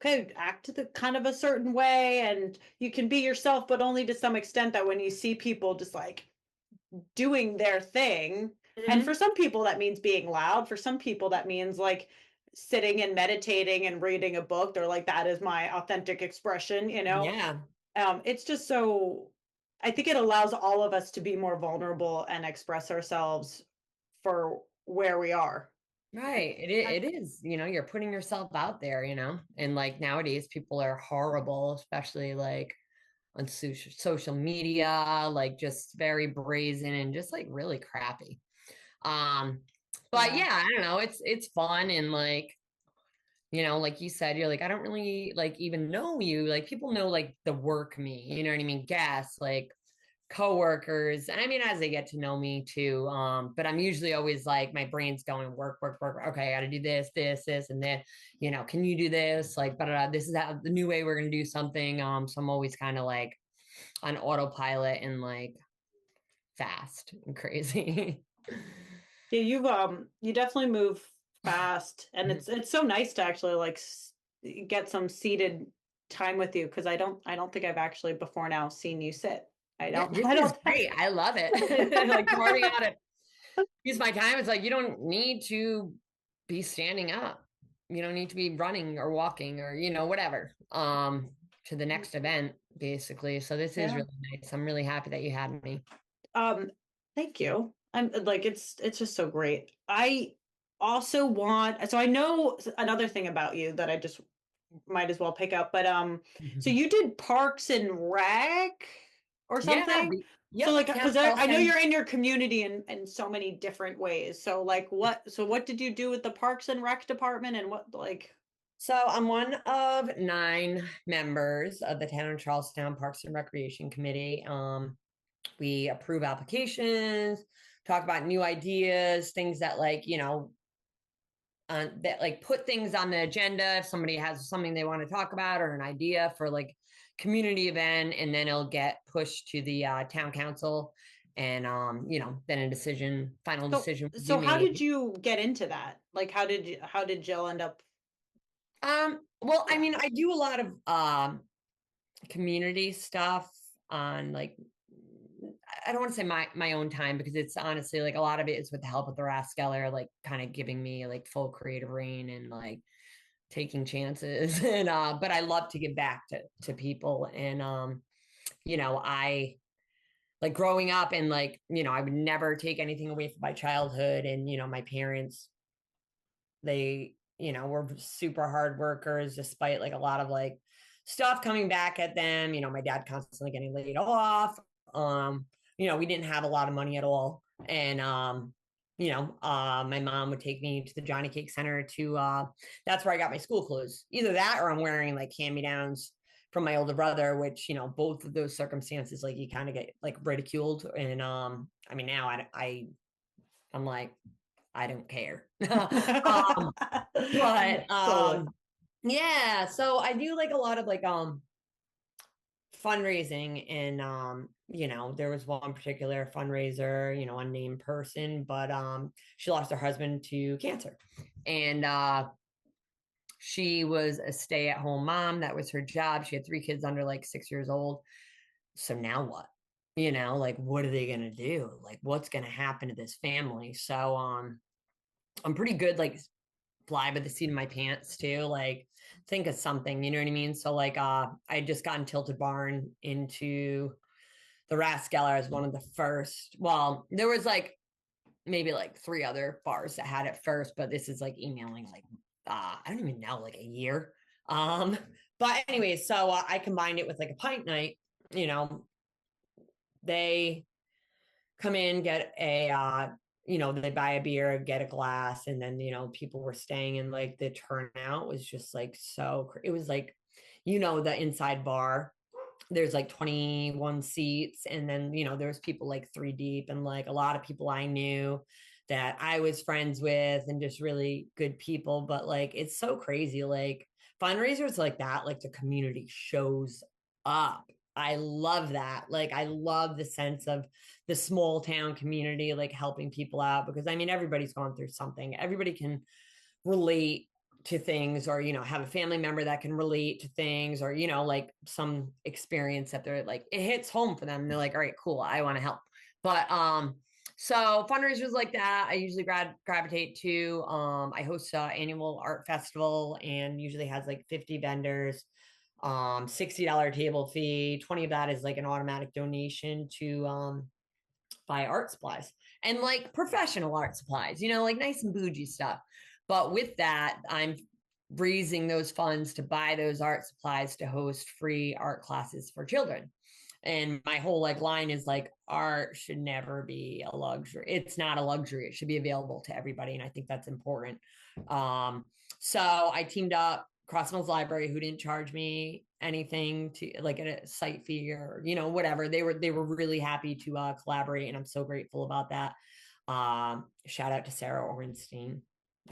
okay, act the kind of a certain way and you can be yourself, but only to some extent, that when you see people just like doing their thing. And for some people that means being loud. For some people that means like sitting and meditating and reading a book. They're like, that is my authentic expression, Yeah. It's just so, I think it allows all of us to be more vulnerable and express ourselves for where we are. Right. It is, you're putting yourself out there, and like nowadays people are horrible, especially like on social media, like just very brazen and just like really crappy. But yeah, I don't know. It's fun. And like, like you said, you're like, I don't really like even know you. Like people know like the work me, you know what I mean? Guests, like coworkers. And I mean, as they get to know me too. But I'm usually always like my brain's going work, work, work. Okay, I gotta do this, and then, can you do this? Like, but this is how the new way we're gonna do something. So I'm always kind of like on autopilot and like fast and crazy. Yeah, you definitely move fast, and it's so nice to actually like get some seated time with you, because I don't think I've actually before now seen you sit. This I is don't great. I love it. Like carving out to use my time. It's like you don't need to be standing up. You don't need to be running or walking or whatever. To the next event, basically. So this is really nice. I'm really happy that you had me. Thank you. I'm like, it's just so great. I also want, so I know another thing about you that I just might as well pick up, but so you did Parks and Rec or Yeah. something? So Yep. like, Town because I know Charlestown. you're in your community in so many different ways. So like what did you do with the Parks and Rec department, and what like? So I'm one of 9 members of the Town of Charlestown Parks and Recreation Committee. We approve applications, talk about new ideas, things that like, that like put things on the agenda if somebody has something they want to talk about or an idea for like community event, and then it'll get pushed to the town council, and then final decision will be So how did made. you get into that? Like how did Jill end up? Well, I mean, I do a lot of community stuff on like, I don't want to say my own time, because it's honestly like a lot of it is with the help of the Rathskellar, like kind of giving me like full creative reign and like taking chances. And but I love to give back to people. And I like growing up, and like, I would never take anything away from my childhood. And my parents, they, were super hard workers despite like a lot of like stuff coming back at them. My dad constantly getting laid off. We didn't have a lot of money at all. And my mom would take me to the Johnny Cake Center to that's where I got my school clothes. Either that or I'm wearing like hand-me-downs from my older brother, which, both of those circumstances, like you kind of get like ridiculed. And I mean, now I'm like, I don't care. But Totally. Yeah, so I do like a lot of like fundraising, and there was one particular fundraiser, unnamed person, but she lost her husband to cancer. And she was a stay-at-home mom. That was her job. She had 3 kids under like 6 years old. So now what? Like what are they gonna do? Like what's gonna happen to this family? So I'm pretty good, like fly by the seat of my pants too. Like think of something, you know what I mean? So like I just gotten Tilted Barn into the Rathskellar as one of the first. Well, there was like maybe like 3 other bars that had it first, but this is like emailing like I don't even know, like a year. Um, but anyway, so I combined it with like a pint night. You know, they come in, get a they buy a beer, get a glass, and then people were staying, and like the turnout was just like it was like the inside bar, there's like 21 seats, and then there's people like 3 deep, and like a lot of people I knew that I was friends with, and just really good people. But like it's so crazy, like fundraisers like that, like the community shows up. I love that. Like I love the sense of the small town community like helping people out, because I mean everybody's gone through something. Everybody can relate to things, or have a family member that can relate to things, or like some experience that they're like it hits home for them, and they're like, all right, cool, I want to help. But so fundraisers like that I usually gravitate to. I host an annual art festival, and usually has like 50 vendors, $60 table fee. 20 of that is like an automatic donation to buy art supplies, and like professional art supplies, like nice and bougie stuff. But with that, I'm raising those funds to buy those art supplies to host free art classes for children. And my whole like line is like, art should never be a luxury. It's not a luxury. It should be available to everybody. And I think that's important. So I teamed up Crossmills Library, who didn't charge me anything to like a site fee or whatever. They were really happy to collaborate, and I'm so grateful about that. Shout out to Sarah Orenstein,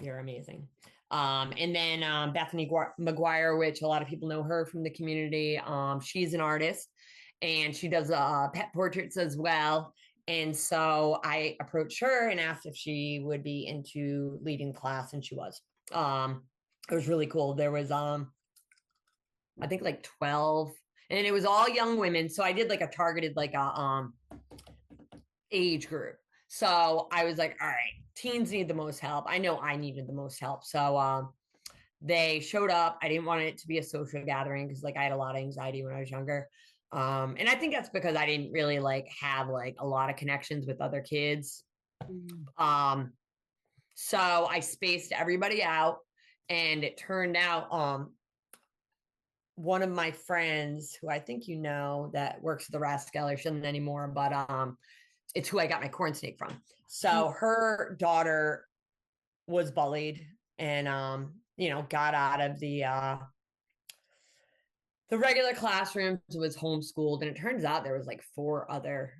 you're amazing. And then Bethany McGuire, which a lot of people know her from the community. She's an artist, and she does pet portraits as well. And so I approached her and asked if she would be into leading class, and she was. It was really cool. There was I think like 12, and it was all young women. So I did like a targeted like a age group. So I was like, all right, teens need the most help. I know I needed the most help. So they showed up. I didn't want it to be a social gathering because like I had a lot of anxiety when I was younger. And I think that's because I didn't really like have like a lot of connections with other kids. So I spaced everybody out, and it turned out one of my friends, who I think that works at the Rathskellar, she doesn't anymore, but it's who I got my corn snake from. So her daughter was bullied, and got out of the regular classrooms, was homeschooled, and it turns out there was like 4 other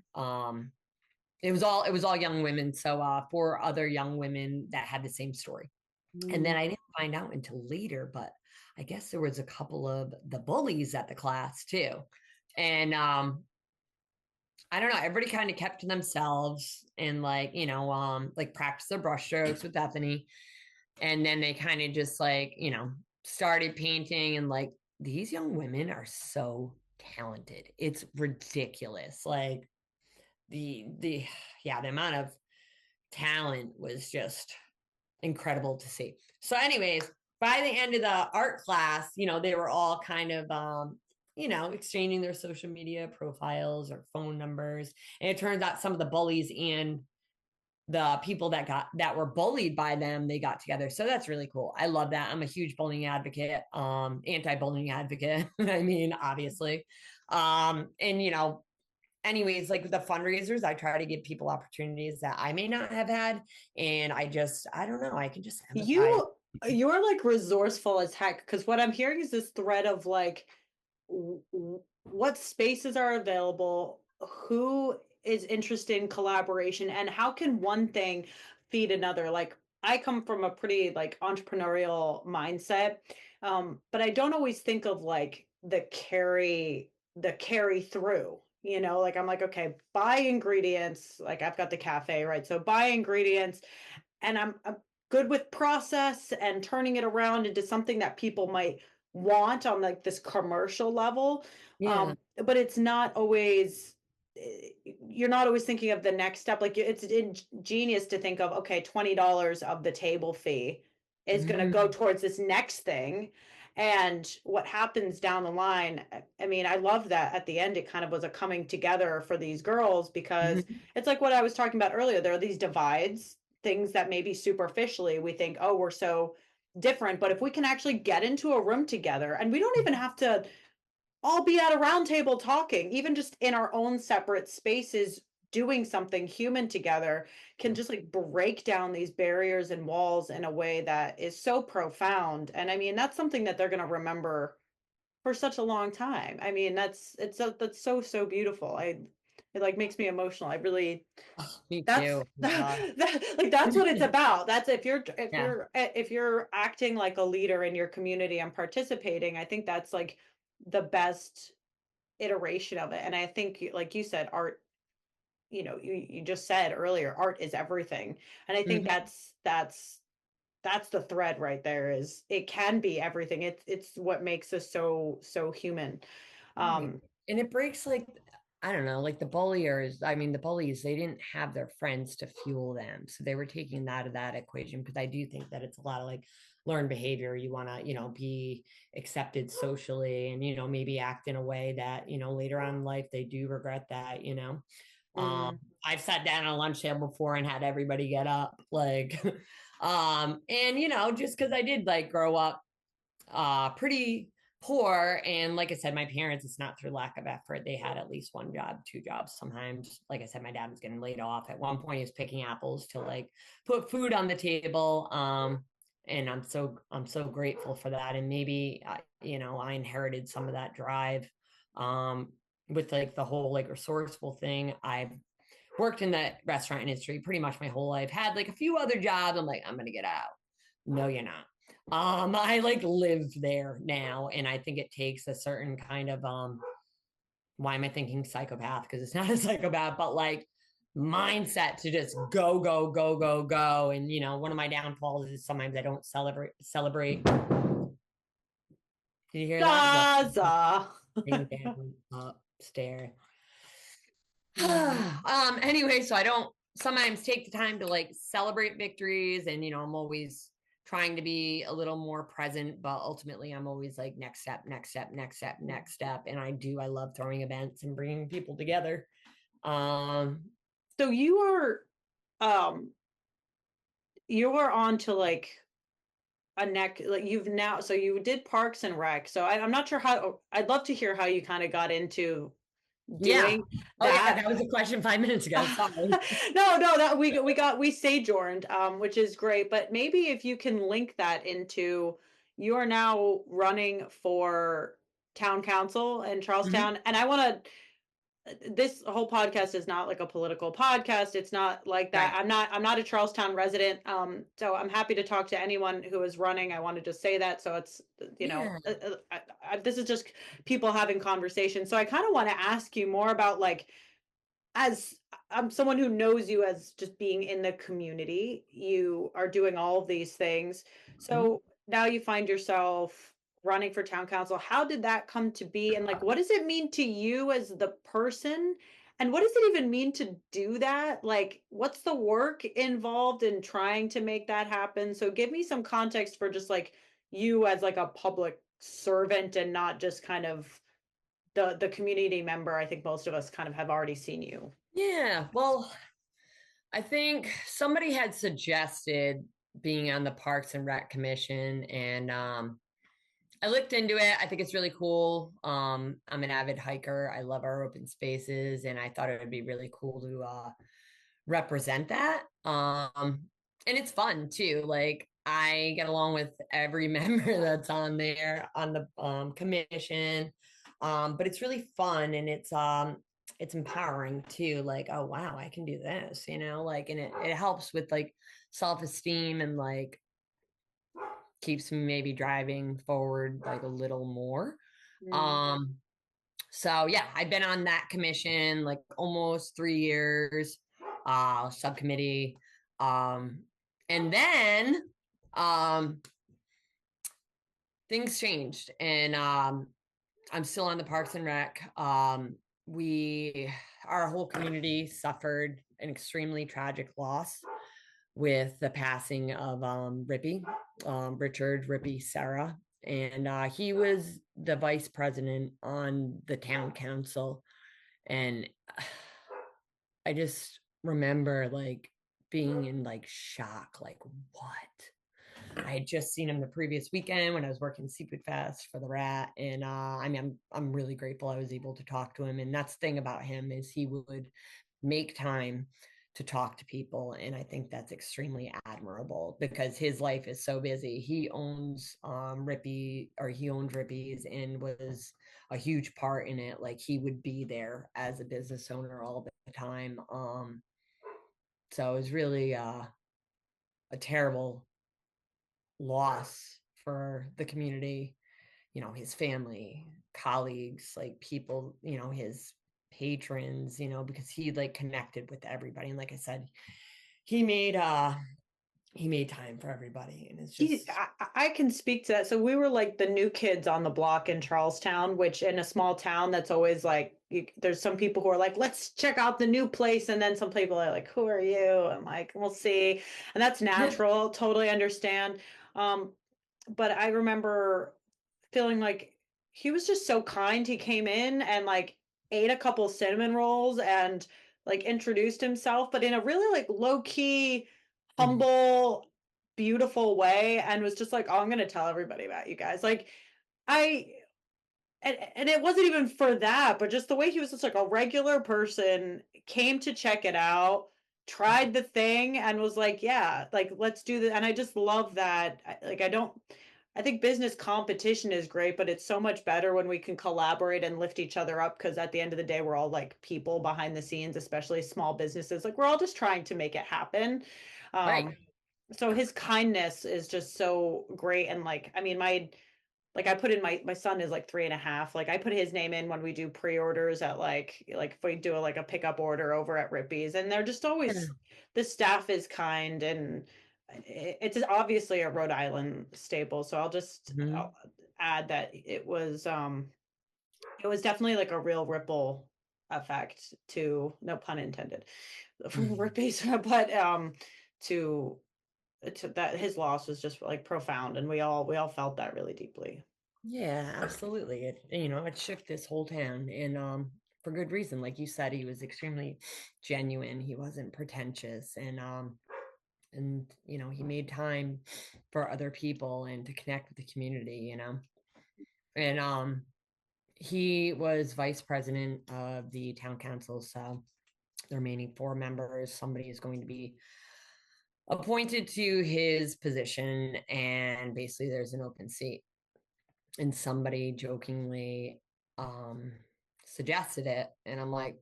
it was all young women. So 4 other young women that had the same story. And then I didn't find out until later, but I guess there was a couple of the bullies at the class too. And I don't know, everybody kind of kept to themselves, and like, like practice their brush strokes with Bethany. And then they kind of just like, started painting, and like these young women are so talented. It's ridiculous. Like the yeah, the amount of talent was just incredible to see. So anyways, by the end of the art class, they were all kind of exchanging their social media profiles or phone numbers. And it turns out some of the bullies and the people that were bullied by them, they got together. So that's really cool. I love that. I'm a huge bullying advocate, anti-bullying advocate. I mean, obviously. And anyways, like the fundraisers, I try to give people opportunities that I may not have had. And I don't know, I can just empathize. You're like resourceful as heck, because what I'm hearing is this thread of like what spaces are available, who is interested in collaboration, and how can one thing feed another. Like I come from a pretty like entrepreneurial mindset. But I don't always think of like the carry through, like I'm like, okay, buy ingredients, like I've got the cafe, right? So buy ingredients, and I'm good with process and turning it around into something that people might want on like this commercial level. Yeah. But it's not always, you're not always thinking of the next step. Like it's ingenious to think of, okay, $20 of the table fee is going to go Mhm. towards this next thing. And what happens down the line, I mean, I love that at the end, it kind of was a coming together for these girls, because Mhm. it's like what I was talking about earlier. There are these divides, things that maybe superficially we think, oh, we're so different. But if we can actually get into a room together, and we don't even have to all be at a round table talking, even just in our own separate spaces, doing something human together can just like break down these barriers and walls in a way that is so profound. And I mean, that's something that they're going to remember for such a long time. I mean, that's so beautiful. It like makes me emotional. I really, Oh, me that's too. Oh my like that's what it's God. about. That's Yeah. if you're acting like a leader in your community and participating, I think that's like the best iteration of it. And I think, like you said, art, you just said earlier, art is everything. And I think Mhm. that's the thread right there, is it can be everything. It's what makes us so human. Right. Um, And it breaks like, I don't know, like the bulliers. I mean, the bullies, they didn't have their friends to fuel them. So they were taking that out of that equation, because I do think that it's a lot of like learned behavior. You want to, be accepted socially and, maybe act in a way that, later on in life they do regret that. Um, mm, I've sat down on a lunch table before and had everybody get up, like, and just because I did like grow up pretty poor. And like I said, my parents, it's not through lack of effort. They had at least one job, two jobs sometimes. Like I said, my dad was getting laid off. At one point, he was picking apples to like put food on the table. And I'm so grateful for that. And maybe I inherited some of that drive. Um, with like the whole like resourceful thing. I've worked in the restaurant industry pretty much my whole life, had like a few other jobs. I'm like, I'm gonna get out. No, you're not. I like live there now, and I think it takes a certain kind of why am I thinking psychopath? Because it's not a psychopath, but like mindset to just go, go, go, go, go. And one of my downfalls is sometimes I don't celebrate. Did you hear that? The Zaza. thing down upstairs. Mhm. Anyway, so I don't sometimes take the time to like celebrate victories, and I'm always trying to be a little more present, but ultimately I'm always like next step, next step, next step, next step. And I love throwing events and bringing people together. um So um you are on to like a neck, like you've now, so you did Parks and Rec. So I'm not sure how, I'd love to hear how you kind of got into yeah. doing Oh yeah, that. that was a question 5 minutes ago, sorry. No, that we sojourned, which is great. But maybe if you can link that into, you are now running for town council in Mhm. Charlestown, and I want to, this whole podcast is not like a political podcast. It's not like that. Right. I'm not a Charlestown resident. So I'm happy to talk to anyone who is running. I wanted to say that. So it's, Yeah. this is just people having conversations. So I kind of want to ask you more about like, as I'm someone who knows you as just being in the community, you are doing all of these things. Mhm. So now you find yourself running for town council. How did that come to be? And like, what does it mean to you as the person? And what does it even mean to do that? Like, what's the work involved in trying to make that happen? So give me some context for just like you as like a public servant, and not just kind of the community member. I think most of us kind of have already seen you. Yeah, well, I think somebody had suggested being on the Parks and Rec Commission, and I looked into it. I think it's really cool. I'm an avid hiker. I love our open spaces, and I thought it would be really cool to represent that. And it's fun too. Like I get along with every member that's on there on the commission. But it's really fun, and it's empowering too. Like, oh wow, I can do this, like, and it helps with like self-esteem and like keeps me maybe driving forward like a little more. Mm. So yeah, I've been on that commission like almost 3 years, subcommittee. And then um things changed, and I'm still on the Parks and Rec. We Our whole community suffered an extremely tragic loss with the passing of Rippy, Richard Rippy Sarah. And he was the vice president on the town council. And I just remember like being in like shock, like, what? I had just seen him the previous weekend when I was working Seafood Fest for the Rat, and I mean, I'm really grateful I was able to talk to him. And that's the thing about him is he would make time to talk to people, and I think that's extremely admirable because his life is so busy. He owns he owned Rippies and was a huge part in it. Like he would be there as a business owner all the time. So it was really a terrible loss for the community, his family, colleagues, like people, his patrons, because he like connected with everybody. And like I said, he made time for everybody. And it's just I can speak to that. So we were like the new kids on the block in Charlestown, which in a small town, that's always like, there's some people who are like, let's check out the new place. And then some people are like, who are you? I'm like, we'll see. And that's natural. Totally understand. But I remember feeling like he was just so kind. He came in and like ate a couple cinnamon rolls and like introduced himself, but in a really like low key, humble, beautiful way, and was just like, "Oh, I'm gonna tell everybody about you guys." Like I and it wasn't even for that, but just the way he was just like a regular person, came to check it out, tried the thing, and was like, "Yeah, like let's do this." And I just love that. I think business competition is great, but it's so much better when we can collaborate and lift each other up because at the end of the day, we're all like people behind the scenes, especially small businesses. Like we're all just trying to make it happen. right. So his kindness is just so great. And like, I mean, I put in my son is like 3.5. Like I put his name in when we do pre-orders at like if we do like a pickup order over at Rippy's, and they're just always, the staff is kind, and it's obviously a Rhode Island staple. So I'll add that it was definitely like a real ripple effect to, no pun intended, from Rippy's, but to that his loss was just like profound, and we all felt that really deeply. Yeah, absolutely. It shook this whole town, and for good reason. Like you said, he was extremely genuine. He wasn't pretentious, and he made time for other people and to connect with the community. And he was vice president of the town council, so the remaining 4 members, somebody is going to be appointed to his position, and basically there's an open seat. And somebody jokingly um suggested it, and I'm like,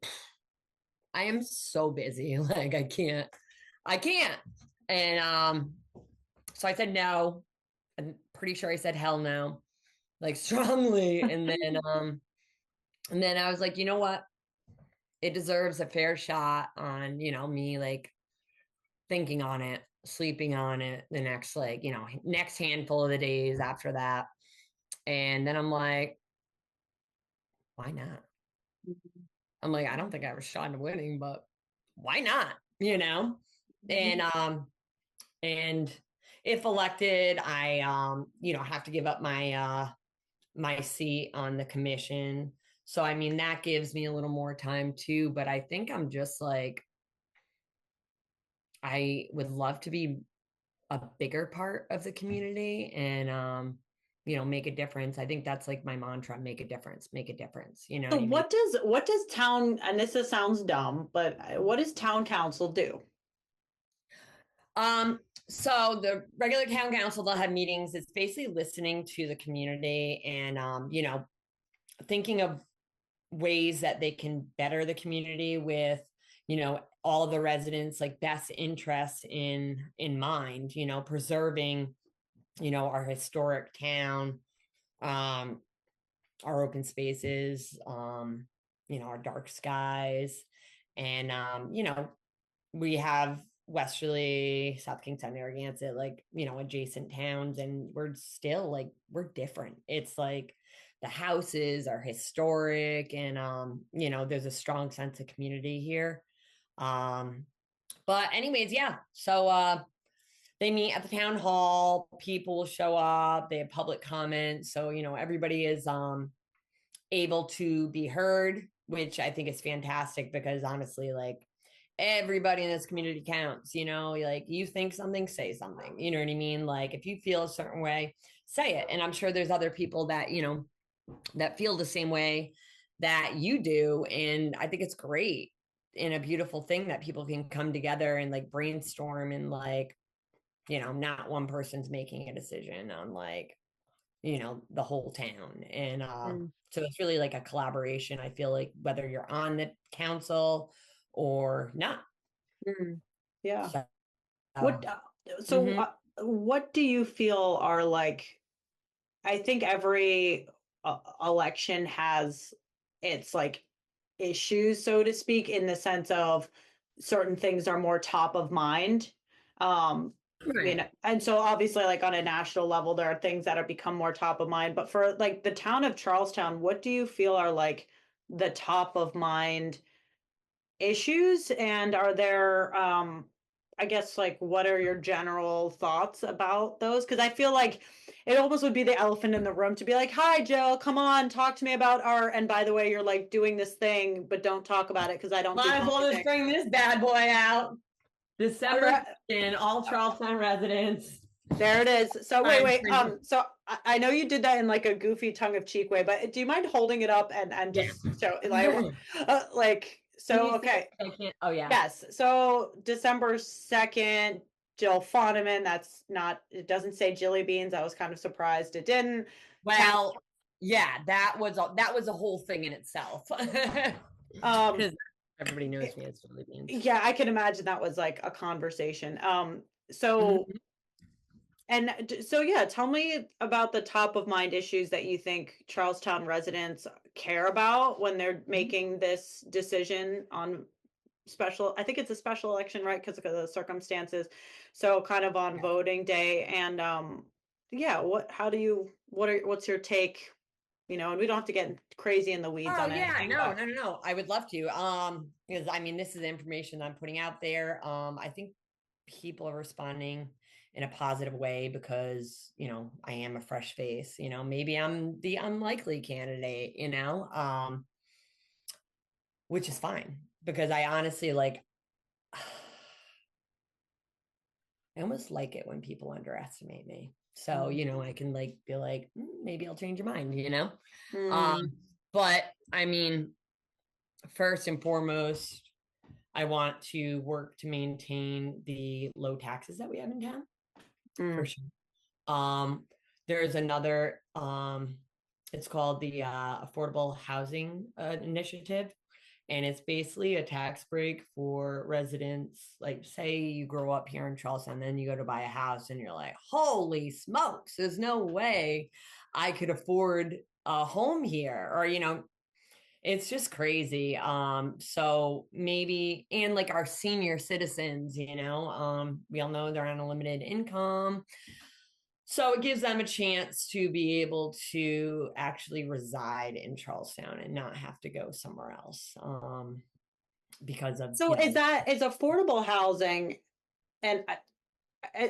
I am so busy. Like I can't. And so I said no. I'm pretty sure I said hell no, like strongly. And then I was like, you know what, it deserves a fair shot on me, like thinking on it, sleeping on it the next, like next handful of the days after that. And then I'm like, why not? I'm like, I don't think I have a shot of winning, but why not? And and if elected, I have to give up my seat on the commission. So I mean that gives me a little more time too, but I think I'm just like, I would love to be a bigger part of the community, and make a difference. I think that's like my mantra: make a difference, make a difference. You know So what I mean? what does town, and this sounds dumb, but what does town council do? So the regular town council, they'll have meetings. It's basically listening to the community and thinking of ways that they can better the community with all the residents like best interests in mind, preserving our historic town, um, our open spaces, our dark skies. And, we have Westerly, South Kingstown, Narragansett, adjacent towns, and we're still we're different. It's like the houses are historic, and there's a strong sense of community here. But anyways, yeah. So they meet at the town hall, people will show up, they have public comments. So, everybody is able to be heard, which I think is fantastic because honestly, everybody in this community counts, you think something, say something, you know what I mean? Like if you feel a certain way, say it. And I'm sure there's other people that, that feel the same way that you do. And I think it's great and a beautiful thing that people can come together and brainstorm and not one person's making a decision on the whole town. And so it's really like a collaboration. I feel like whether you're on the council or not. Yeah. So, what do you feel are I think every election has its issues, so to speak, in the sense of certain things are more top of mind. right. And so obviously on a national level, there are things that have become more top of mind, but for the town of Charlestown, what do you feel are the top of mind issues? And are there, I guess, what are your general thoughts about those? Because I feel like it almost would be the elephant in the room to be like, hi, Jill, come on, talk to me about art. And by the way, you're doing this thing, but don't talk about it because I don't Might as well just bring this bad boy out. December in all Charlestown residents. There it is. So wait. So I know you did that in a goofy tongue of cheek way, but do you mind holding it up and just show so okay. I can't. Oh yeah. Yes. So December 2nd, Jill Fonnemann. It doesn't say Jilly Beans. I was kind of surprised it didn't. Well, yeah, that was a whole thing in itself. Because everybody knows me as Jilly Beans. Yeah, I can imagine that was a conversation. So yeah, tell me about the top of mind issues that you think Charlestown residents care about when they're making this decision on I think it's a special election, right? Because of the circumstances. So kind of on voting day. And yeah, what's your take? And we don't have to get crazy in the weeds on anything. No. I would love to. Because this is information I'm putting out there. I think people are responding in a positive way because, I am a fresh face, maybe I'm the unlikely candidate, which is fine because I honestly I almost like it when people underestimate me. So, I can be like, maybe I'll change your mind, But first and foremost, I want to work to maintain the low taxes that we have in town. For sure. There's another, it's called the Affordable Housing Initiative. And it's basically a tax break for residents. Say you grow up here in Charleston, then you go to buy a house and you're like, holy smokes, there's no way I could afford a home here. Or, it's just crazy. So maybe, and our senior citizens, we all know they're on a limited income. So it gives them a chance to be able to actually reside in Charlestown and not have to go somewhere else. Because of is affordable housing, and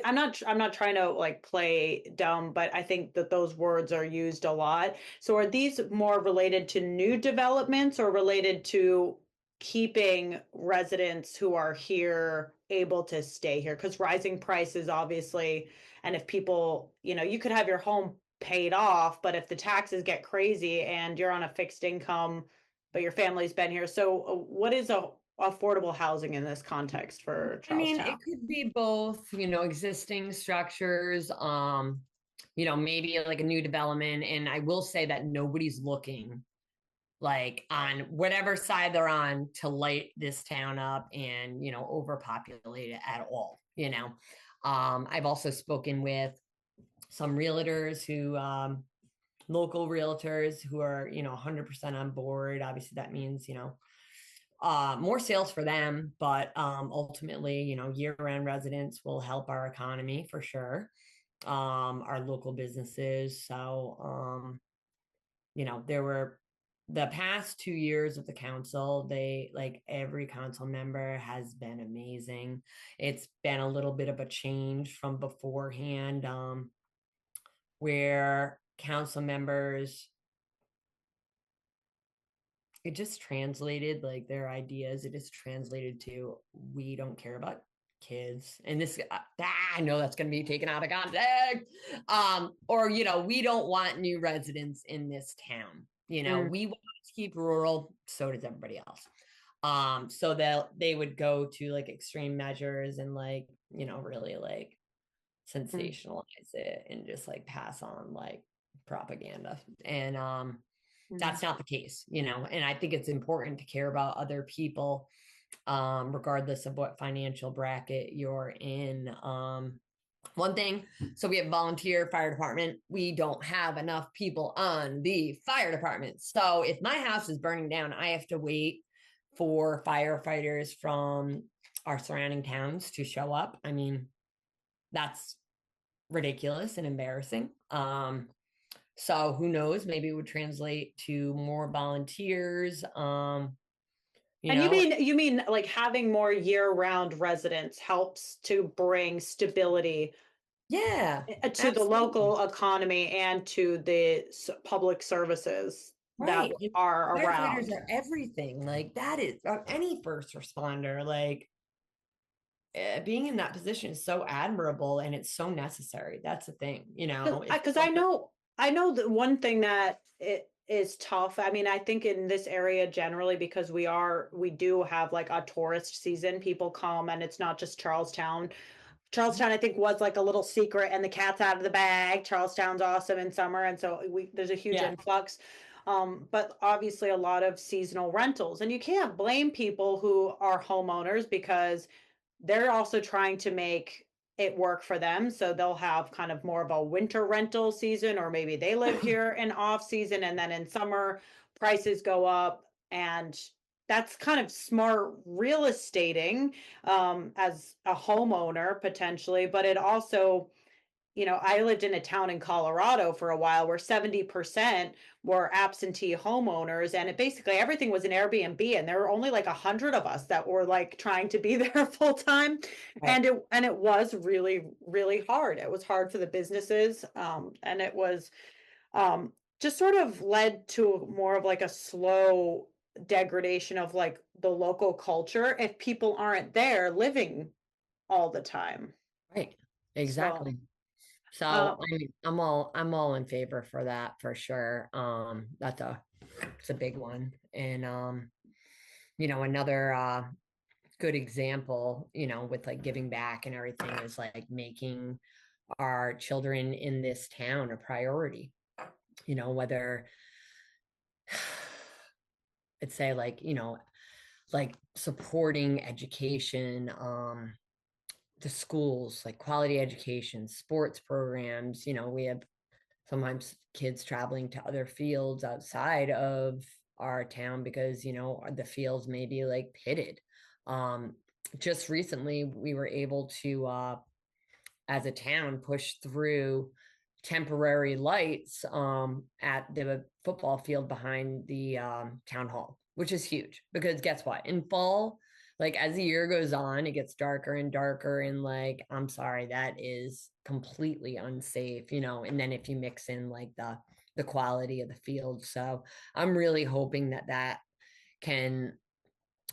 I'm not trying to play dumb, but I think that those words are used a lot. So are these more related to new developments or related to keeping residents who are here able to stay here? Because rising prices, obviously, and if people, you could have your home paid off, but if the taxes get crazy and you're on a fixed income, but your family's been here. So what is affordable housing in this context for Charlestown? It could be both, existing structures, maybe a new development. And I will say that nobody's looking on whatever side they're on to light this town up and, overpopulate it at all, I've also spoken with some realtors who, local realtors who are, 100% on board. Obviously, that means, more sales for them, but ultimately, year-round residents will help our economy for sure, our local businesses. So, there were the past 2 years of the council, they like every council member has been amazing. It's been a little bit of a change from beforehand, where council members, it just translated like their ideas, it just translated to, we don't care about kids, and this I know that's going to be taken out of context, or we don't want new residents in this town. We want to keep rural, so does everybody else. So that they would go to like extreme measures and like really like sensationalize it and just like pass on like propaganda. And that's not the case, and I think it's important to care about other people, regardless of what financial bracket you're in. One thing, so we have volunteer fire department. We don't have enough people on the fire department. So if my house is burning down, I have to wait for firefighters from our surrounding towns to show up. I mean, that's ridiculous and embarrassing. So who knows? Maybe it would translate to more volunteers. And you mean like having more year-round residents helps to bring stability, Yeah, to absolutely. the local economy and to the public services that Right. are Firefighters around. are everything. Like that is any first responder. Like being in that position is so admirable and it's so necessary. That's the thing. It's Because so I know that one thing that it is tough. I mean, I think in this area generally, because we do have like a tourist season. People come, and it's not just Charlestown. Charlestown, I think, was like a little secret, and the cat's out of the bag. Charlestown's awesome in summer, and so there's a huge yeah. influx. But obviously, a lot of seasonal rentals, and you can't blame people who are homeowners because they're also trying to make it work for them. So they'll have kind of more of a winter rental season, or maybe they live here in off season, and then in summer prices go up. And that's kind of smart real estating, as a homeowner potentially, but it also, I lived in a town in Colorado for a while where 70% were absentee homeowners, and it basically everything was an Airbnb, and there were only like 100 of us that were like trying to be there full time. Right. And it was really, really hard. It was hard for the businesses. And it was, just sort of led to more of like a slow degradation of like the local culture if people aren't there living all the time. Right. So, Exactly. So uh, I mean, I'm all in favor for that for sure. It's a big one. And another good example, with like giving back and everything is like making our children in this town a priority. Whether it's say like supporting education, the schools, like quality education, sports programs. We have sometimes kids traveling to other fields outside of our town because the fields may be like pitted. Just recently we were able to, as a town, push through temporary lights at the football field behind the town hall, which is huge because guess what? In fall, like as the year goes on, it gets darker and darker. And like, I'm sorry, that is completely unsafe, and then if you mix in like the quality of the field. So I'm really hoping that can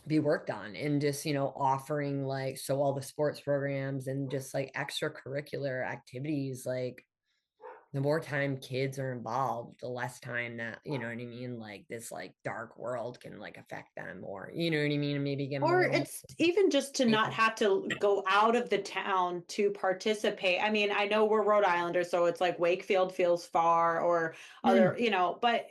be worked on and just offering like so all the sports programs and just like extracurricular activities, like the more time kids are involved, the less time that what I mean, like this like dark world can like affect them, or what I mean, and maybe give them a or little more it's even just to not safety. have to go out of the town to participate. I mean, I know we're Rhode Islanders, so it's like Wakefield feels far, or other, Mm, but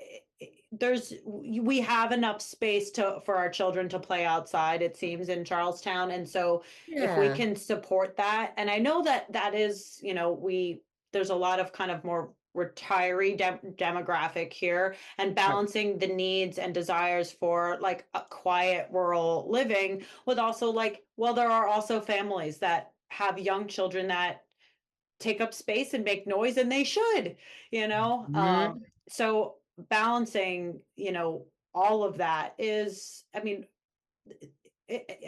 we have enough space for our children to play outside, it seems, in Charlestown. And so if we yeah. can support that, and I know that is, we there's a lot of kind of more retiree demographic here, and Right. balancing the needs and desires for like a quiet rural living with also like, well, there are also families that have young children that take up space and make noise, and they should, you know. Mhm. So balancing, all of that is, I mean,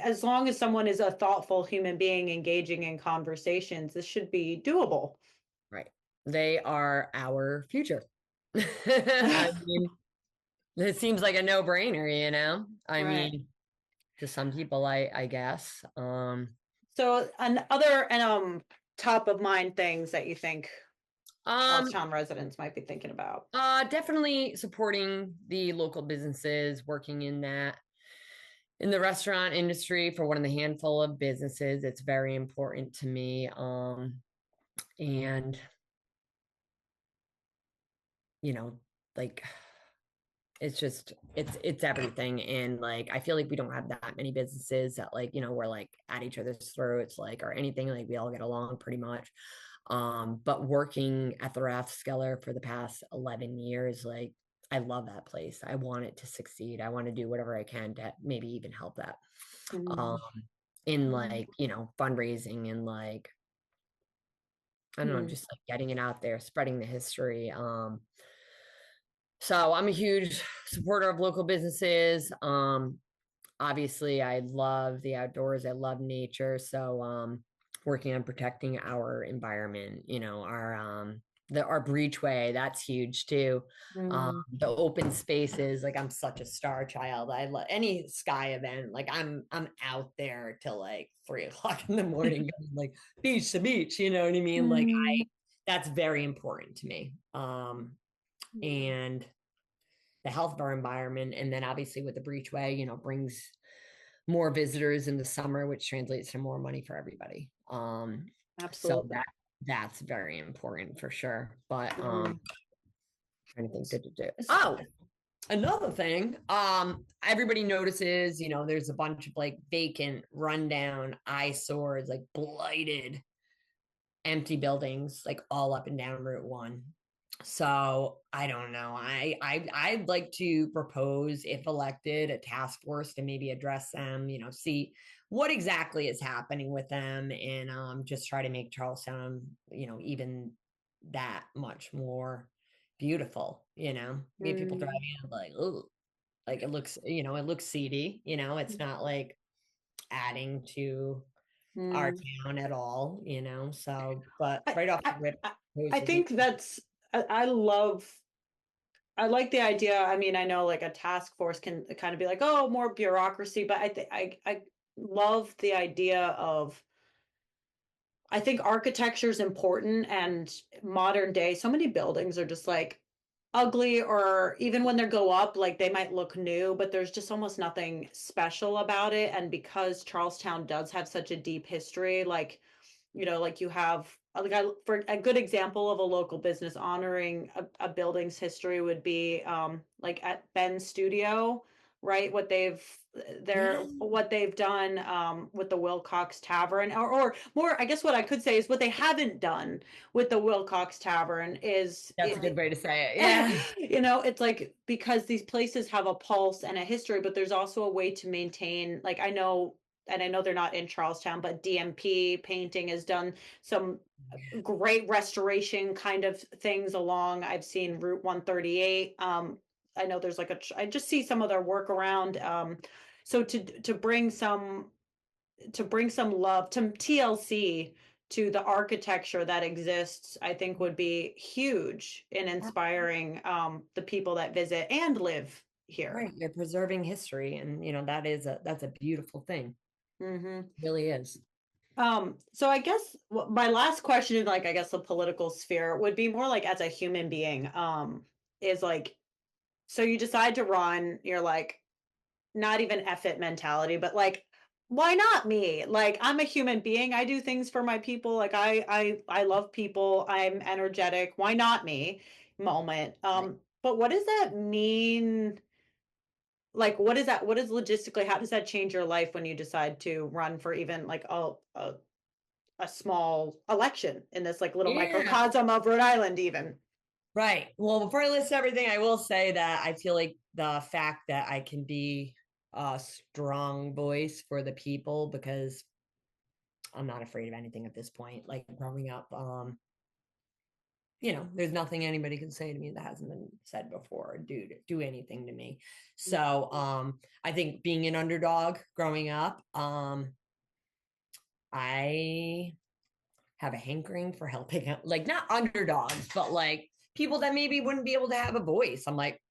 as long as someone is a thoughtful human being engaging in conversations, this should be doable. Right. They are our future. I mean, it seems like a no-brainer. I Right. mean, to some people, I guess. So, and other and top of mind things that you think Um, Charlestown residents might be thinking about. Definitely supporting the local businesses, working in the restaurant industry for one of the handful of businesses. It's very important to me. And you know, like it's everything. And like I feel like we don't have that many businesses that like, we're like at each other's throats, like or anything, like we all get along pretty much. But working at the Rathskellar for the past 11 years, like I love that place. I want it to succeed. I want to do whatever I can to maybe even help that. Um, Mm. in like, fundraising and like, I don't know, Mm. just like getting it out there, spreading the history. So I'm a huge supporter of local businesses. Obviously I love the outdoors. I love nature. So working on protecting our environment, our breachway, that's huge too. Mm. The open spaces, like I'm such a star child. I love any sky event. Like I'm out there till like 3 o'clock in the morning, going like beach to beach, you know what I mean? Like Mm. that's very important to me. Mm. And the health of our environment. And then obviously with the breachway, brings more visitors in the summer, which translates to more money for everybody. So Absolutely. that's very important for sure. But Mm. trying to think to do. S- Oh, another thing, everybody notices, there's a bunch of like vacant, rundown eyesores, like blighted, empty buildings, like all up and down Route 1. So I don't know. I'd like to propose, if elected, a task force to maybe address them. See what exactly is happening with them, and just try to make Charlestown, even that much more beautiful. Maybe people Mm. driving in like, oh, like it looks seedy. It's not like adding to our Mm. town at all. So, but I, right off I, the rip, I I propose think that's, I love, I like the idea. I mean, I know like a task force can kind of be like, oh, more bureaucracy, but I think I love the idea of, I think architecture is important, and modern day, so many buildings are just like ugly, or even when they go up, like they might look new, but there's just almost nothing special about it. And because Charlestown does have such a deep history, like, like you have, like for a good example of a local business honoring a building's history would be like at Ben's studio, right? What they've done with the Wilcox Tavern, or more, I guess what I could say is what they haven't done with the Wilcox Tavern is That's a good way to say it. Yeah. it's like, because these places have a pulse and a history, but there's also a way to maintain, like, I know, and I know they're not in Charlestown, but DMP Painting has done some great restoration kind of things along. I've seen Route 138. I know there's like I just see some of their work around. So to bring some love to TLC, to the architecture that exists, I think would be huge in inspiring the people that visit and live here. Right. You're preserving history. And that's a beautiful thing. Hmm. It really is. So I guess my last question in, like, I guess the political sphere would be more like as a human being, is like, so you decide to run, you're like, not even F it mentality, but like, why not me? Like, I'm a human being. I do things for my people. Like, I love people. I'm energetic. Why not me? Moment. Right. But what does that mean? Like, what is that? What is logistically? How does that change your life when you decide to run for even like a a small election in this like little Yeah. microcosm of Rhode Island even. Right. Well, before I list everything, I will say that I feel like the fact that I can be a strong voice for the people, because I'm not afraid of anything at this point. Like growing up, there's nothing anybody can say to me that hasn't been said before, or do anything to me. So I think being an underdog growing up, I have a hankering for helping out, like not underdogs, but like people that maybe wouldn't be able to have a voice. I'm like,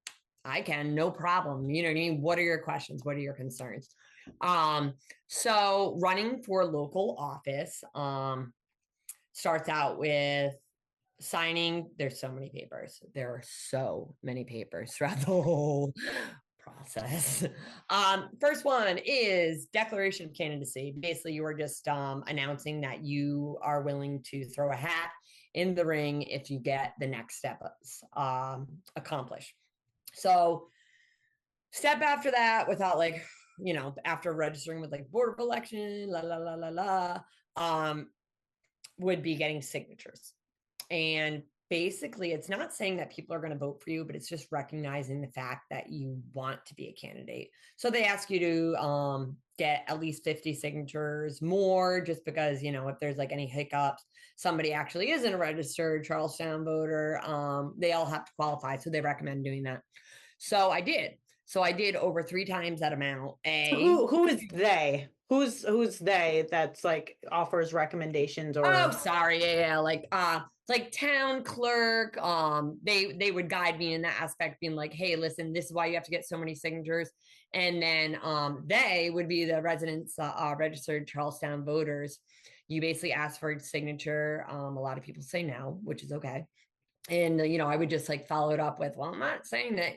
I can, no problem. You know what I mean? What are your questions? What are your concerns? So running for local office starts out with signing. There's so many papers. There are so many papers throughout the whole process. First one is declaration of candidacy. Basically, you are just announcing that you are willing to throw a hat in the ring if you get the next steps accomplished. So step after that, without like, after registering with like board of election, would be getting signatures. And basically, it's not saying that people are going to vote for you, but it's just recognizing the fact that you want to be a candidate. So they ask you to get at least 50 signatures more, just because, if there's like any hiccups, somebody actually isn't a registered Charlestown voter, they all have to qualify. So they recommend doing that. So I did. So I did over 3 times that amount. Who is they? Who's they that's like offers recommendations or sorry, yeah, like town clerk. They would guide me in that aspect, being like, hey, listen, this is why you have to get so many signatures. And then they would be the residents, registered Charlestown voters. You basically ask for a signature. A lot of people say no, which is okay. And I would just like follow it up with, well, I'm not saying that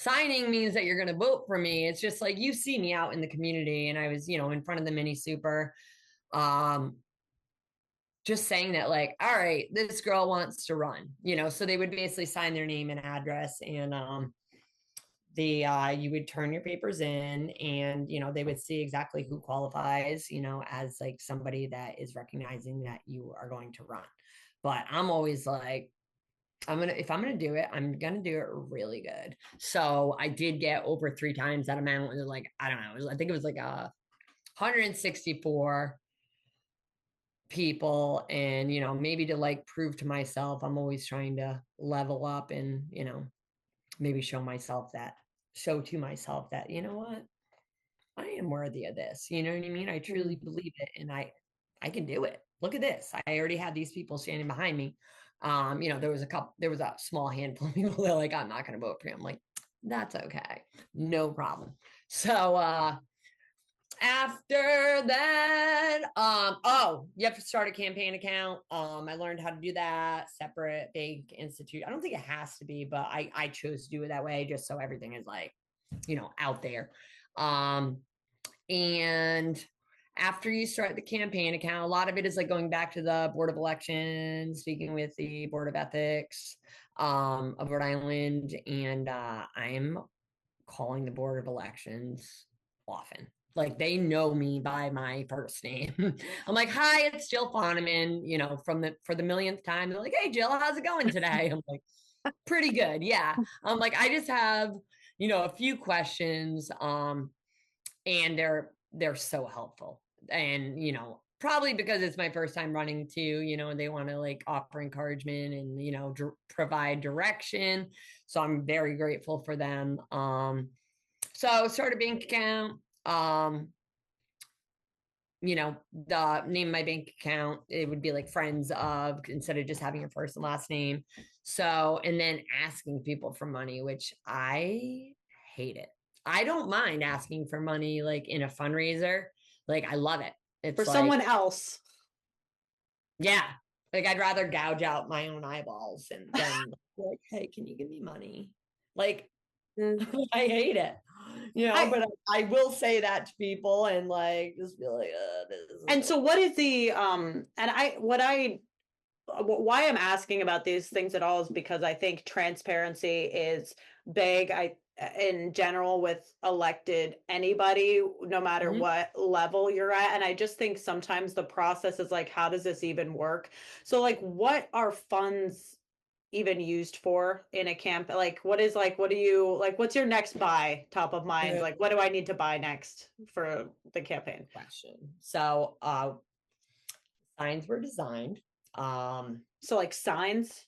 signing means that you're going to vote for me. It's just like, you see me out in the community, and I was, in front of the mini super, just saying that, like, all right, this girl wants to run, so they would basically sign their name and address, and you would turn your papers in, and they would see exactly who qualifies, as like somebody that is recognizing that you are going to run. But I'm always like, if I'm gonna do it, I'm gonna do it really good. So I did get over 3 times that amount. And like, I don't know, I think it was like 164 people. And maybe to like prove to myself, I'm always trying to level up and maybe show to myself that, you know what, I am worthy of this. You know what I mean? I truly believe it, and I can do it. Look at this. I already had these people standing behind me. There was a small handful of people that like, I'm not going to vote for him. I'm like, that's okay. No problem. So, after that, you have to start a campaign account. I learned how to do that, separate bank institute. I don't think it has to be, but I chose to do it that way just so everything is like, out there. And after you start the campaign account, a lot of it is like going back to the Board of Elections, speaking with the Board of Ethics of Rhode Island. And I'm calling the Board of Elections often. Like, they know me by my first name. I'm like, hi, it's Jill Fonnemann, for the millionth time. They're like, hey, Jill, how's it going today? I'm like, pretty good. Yeah. I'm like, I just have, a few questions. And they're so helpful. And probably because it's my first time running too, and they want to like offer encouragement and provide direction. So I'm very grateful for them. So start a bank account. The name of my bank account, it would be like friends of, instead of just having your first and last name. So, and then asking people for money, which I hate it. I don't mind asking for money, like in a fundraiser. Like, I love it. It's for like, someone else. Yeah. Like, I'd rather gouge out my own eyeballs and then like, hey, can you give me money? Like, I hate it, but I will say that to people and like, just be like, and so what is the, why I'm asking about these things at all is because I think transparency is big. in general with elected anybody, no matter Mhm. what level you're at. And I just think sometimes the process is like, how does this even work? So, like, what are funds even used for in a camp? Like, what is like, what do you like? What's your next buy top of mind? Good Like, what do I need to buy next for the campaign? question. So, signs were designed. So, like, signs.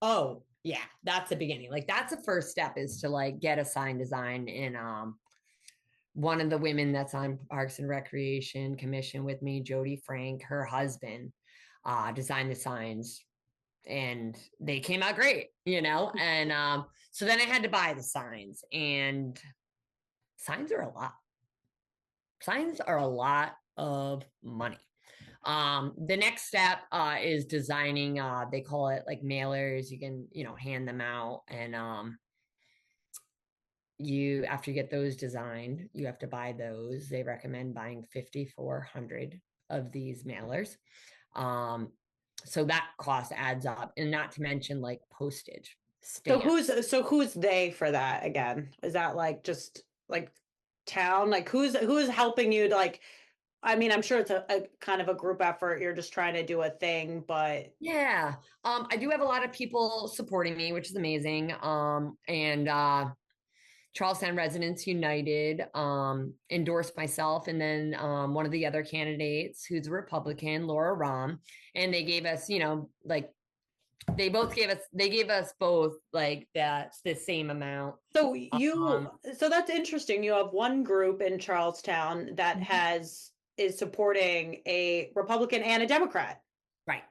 Oh, yeah, that's the beginning. Like that's the first step is to like get a sign design and one of the women that's on Parks and Recreation Commission with me, Jody Frank, her husband, designed the signs and they came out great, you know? And so then I had to buy the signs and signs are a lot. Signs are a lot of money. The next step is designing they call it like mailers. You can, you know, hand them out and you after you get those designed, you have to buy those. They recommend buying 5,400 of these mailers. Um, so that cost adds up, and not to mention like postage stamps. So who's they for that again? Is that like just like town? Like who's helping you to like I mean, I'm sure it's a kind of a group effort. You're just trying to do a thing, but Yeah. I do have a lot of people supporting me, which is amazing. And Charlestown Residents United endorsed myself, and then one of the other candidates, who's a Republican, Laura Rom, and they gave us, you know, like they gave us both like that's the same amount. Um, so that's interesting. You have one group in Charlestown that is supporting a Republican and a Democrat. right.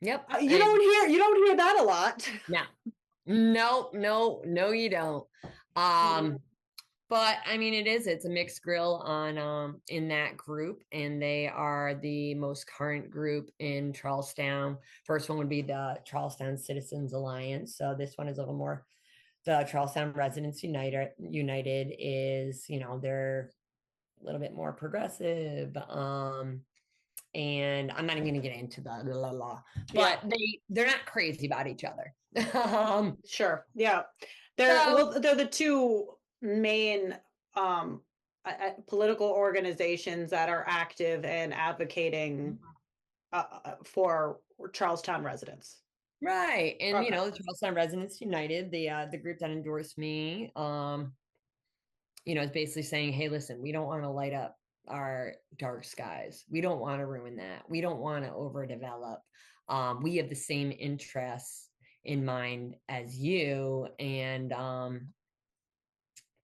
Yep. You you don't hear that a lot. No, no, you don't. Um, but I mean, it's a mixed grill on in that group, and they are the most current group in Charlestown. First one would be the Charlestown Citizens Alliance. So this one is a little more. The Charlestown Residents United is, you know, they're a little bit more progressive. And I'm not even going to get into the la la, Yeah, but they're not crazy about each other. sure. Yeah. So They're the two main um political organizations that are active and advocating for Charlestown residents. right, and you Okay. know, the Charlestown Residents United, the group that endorsed me, you know, is basically saying, hey, listen, we don't want to light up our dark skies. We don't want to ruin that. We don't want to overdevelop. We have the same interests in mind as you, and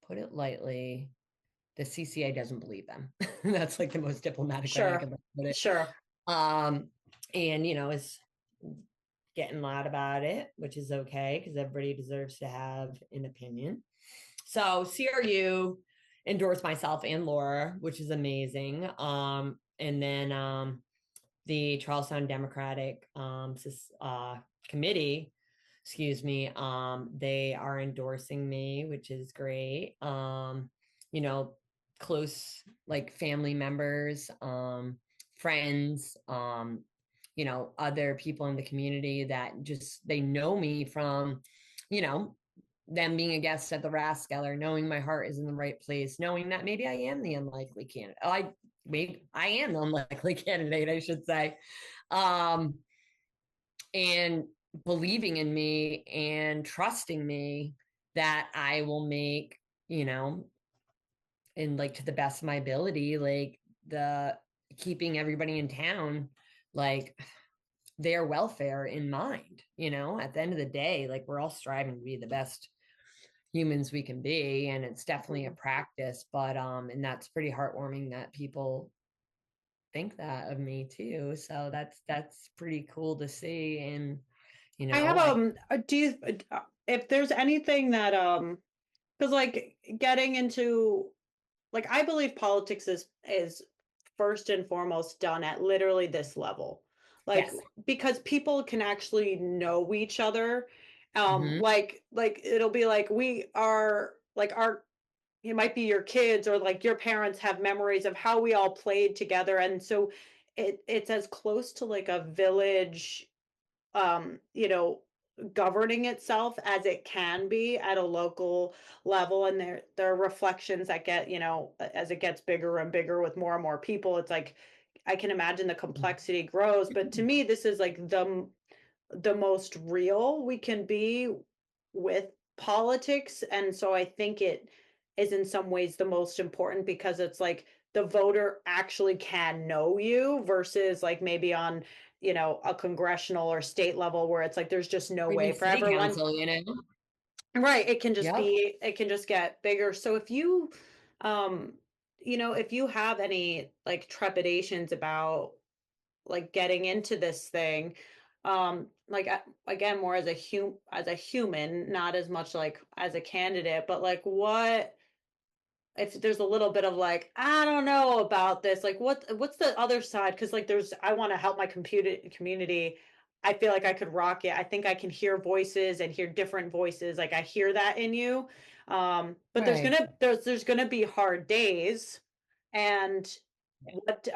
put it lightly, the CCA doesn't believe them. That's like the most diplomatic way I Sure. could put it. Sure. Um, and you know, is getting loud about it, which is okay because everybody deserves to have an opinion. So CRU endorsed myself and Laura, which is amazing. And then the Charlestown Democratic Committee, excuse me, they are endorsing me, which is great. You know, close like family members, friends, you know, other people in the community that just they know me from, you know, them being a guest at the Rathskellar, knowing my heart is in the right place, knowing that maybe I am the unlikely candidate. I am the unlikely candidate, I should say. Um, and believing in me and trusting me that I will make, you know, and like to the best of my ability, like the keeping everybody in town, like their welfare in mind, you know, at the end of the day, like we're all striving to be the best humans we can be, and it's definitely a practice, but and that's pretty heartwarming that people think that of me too, so that's pretty cool to see. And you I have know, I do you if there's anything that because like getting into like I believe politics is first and foremost done at literally this level. Like yes. because people can actually know each other. Hmm. Like it'll be like we are like our it might be your kids or like your parents have memories of how we all played together. And so it's as close to like a village you know, governing itself as it can be at a local level, and there are reflections that get, as it gets bigger and bigger with more and more people, it's like I can imagine the complexity grows, but to me this is like the most real we can be with politics. And so I think it is in some ways the most important, because it's like the voter actually can know you versus like maybe on, a congressional or state level where it's like there's just no Or way even for city everyone. council, you know? Right, Yep. it can just get bigger. So if you if you have any like trepidations about like getting into this thing, like again, more as as a human, not as much like as a candidate, but like what if there's a little bit of like, I don't know about this, like what's the other side? Because like there's I want to help my community. I feel like I could rock it. I think I can hear voices and hear different voices. Like I hear that in you. But Right. there's gonna be hard days. And what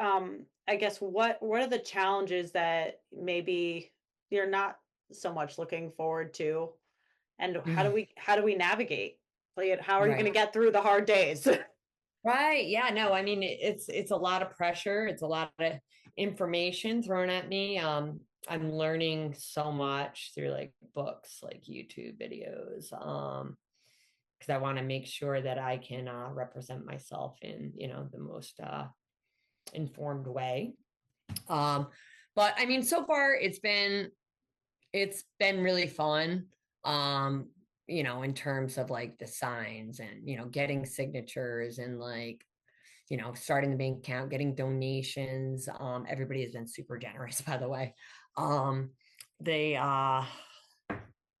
I guess what are the challenges that maybe you're not so much looking forward to? And Mm, how do we navigate? Like how are you gonna right. get through the hard days? Right. Yeah. No, I mean it's a lot of pressure. It's a lot of information thrown at me. I'm learning so much through like books, like YouTube videos. Because I want to make sure that I can represent myself in, the most informed way. Um, but I mean, so far it's been really fun. Um, in terms of like the signs and getting signatures and like starting the bank account, getting donations. Everybody has been super generous, by the way. Um, they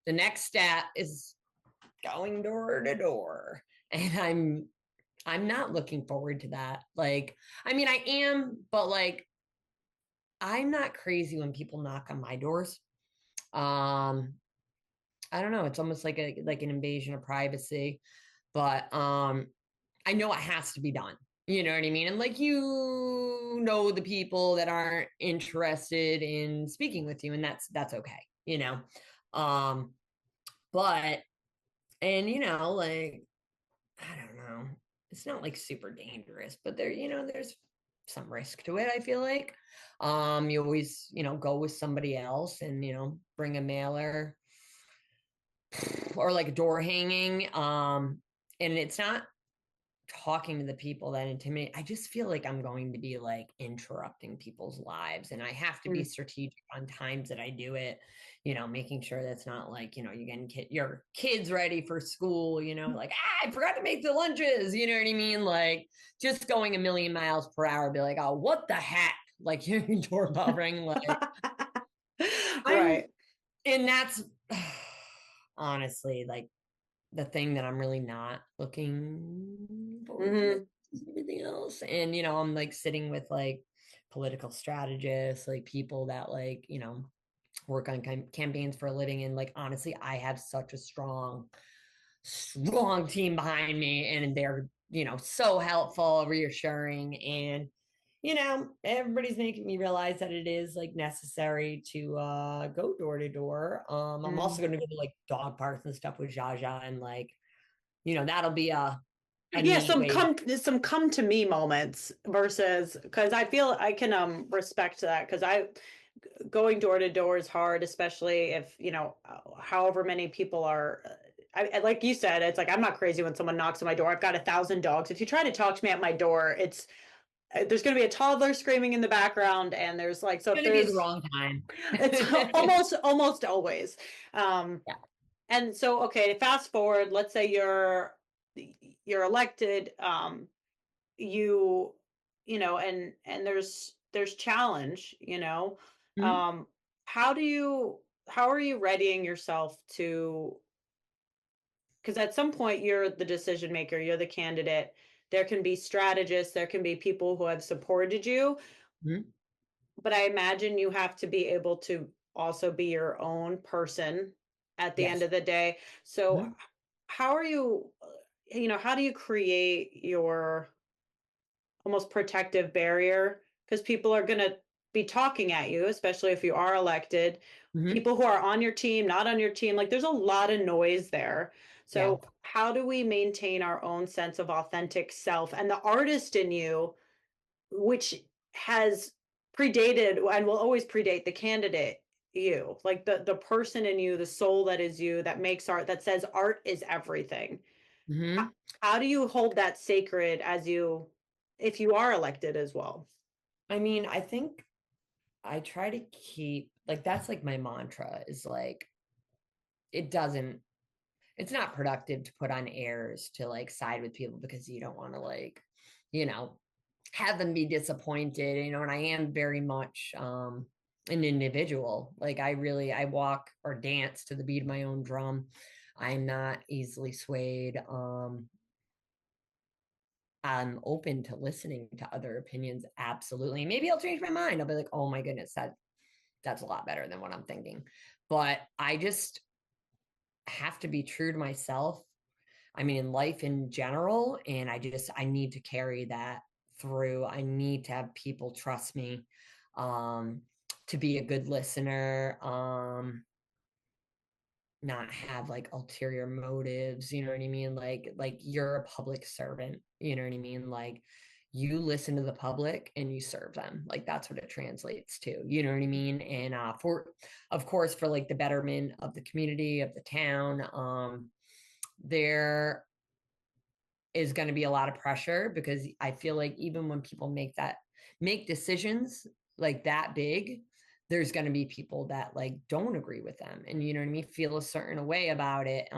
the next step is going door to door. And I'm not looking forward to that. Like, I mean, I am, but like I'm not crazy when people knock on my doors. Um, I don't know, it's almost like an invasion of privacy, but I know it has to be done. You know what I mean? And like the people that aren't interested in speaking with you, and that's okay, you know. Um, but and like I don't know. It's not like super dangerous, but there's some risk to it, I feel like. You always, go with somebody else and, bring a mailer or like a door hanging. And it's not talking to the people that intimidate. I just feel like I'm going to be like interrupting people's lives, and I have to be Mm. strategic on times that I do it. Making sure that's not like you're getting your kids ready for school. Like I forgot to make the lunches. You know what I mean? Like just going a million miles per hour, be like, oh, what the heck? Like your doorbell ring. Like I'm, Right. and that's honestly like the thing that I'm really not looking forward to Hmm. everything else. And I'm like sitting with like political strategists, like people that like, work on campaigns for a living. And like honestly, I have such a strong team behind me, and they're, so helpful, reassuring, and everybody's making me realize that it is like necessary to go door to door. I'm also Mm. going to go to like dog parks and stuff with Jaja, and like that'll be a Yeah, neat way. some come to me moments versus, because I feel I can respect that, because I going door to door is hard, especially if however many people are. Like you said, it's like I'm not crazy when someone knocks on my door. I've got 1,000 dogs. If you try to talk to me at my door, it's there's going to be a toddler screaming in the background, and there's like, so It's if going to be the there's wrong time. it's almost always. Um, Yeah. and so, okay, fast forward. Let's say you're elected. You and there's challenge. Mhm. Um, how do you how are you readying yourself to? Because at some point you're the decision maker. You're the candidate. There can be strategists. There can be people who have supported you, Mhm. but I imagine you have to be able to also be your own person at the end Yes. of the day. So Mhm. how are you, how do you create your almost protective barrier? Because people are going to be talking at you, especially if you are elected. people who are on your team, not on your team. Like there's a lot of noise there. Yeah. So how do we maintain our own sense of authentic self and the artist in you, which has predated and will always predate the candidate you, like the person in you, the soul that is you, that makes art, that says art is everything. How, Hmm. how do you hold that sacred as you, if you are elected as well? I mean, I think I try to keep like that's like my mantra is like it doesn't it's not productive to put on airs to like side with people because you don't want to like, you know, have them be disappointed, you know, and I am very much an individual. Like I walk or dance to the beat of my own drum. I'm not easily swayed. I'm open to listening to other opinions. Absolutely. Maybe I'll change my mind. I'll be like, oh my goodness, that's a lot better than what I'm thinking. But I just have to be true to myself. I mean, in life in general, and I need to carry that through. I need to have people trust me, um, to be a good listener, not have like ulterior motives, you know what I mean? Like you're a public servant, you know what I mean? Like you listen to the public and you serve them. Like that's what it translates to, you know what I mean? And for of course for like the betterment of the community, of the town, there is going to be a lot of pressure because I feel like even when people make decisions like that big, there's going to be people that like don't agree with them and you know what I mean, feel a certain way about it.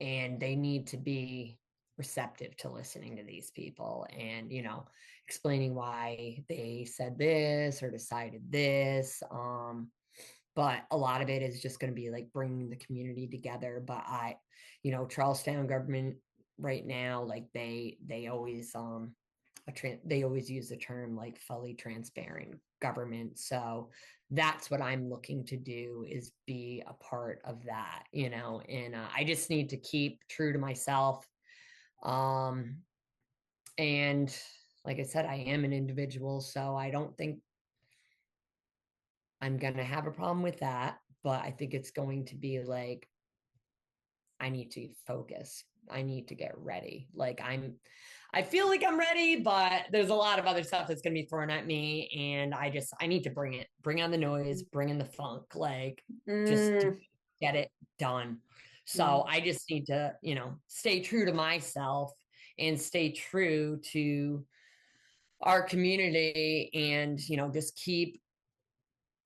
And they need to be receptive to listening to these people and you know explaining why they said this or decided this. But a lot of it is just going to be like bringing the community together. But you know, Charlestown government right now, like they always they always use the term like fully transparent government. So that's what I'm looking to do is be a part of that, you know. And I just need to keep true to myself. Um, and like I said, I am an individual, so I don't think I'm going to have a problem with that. But I think it's going to be like, I need to focus. I need to get ready. I feel like I'm ready, but there's a lot of other stuff that's going to be thrown at me. And I need to bring on the noise, bring in the funk, like just to get it done. So I just need to, you know, stay true to myself and stay true to our community and, you know, just keep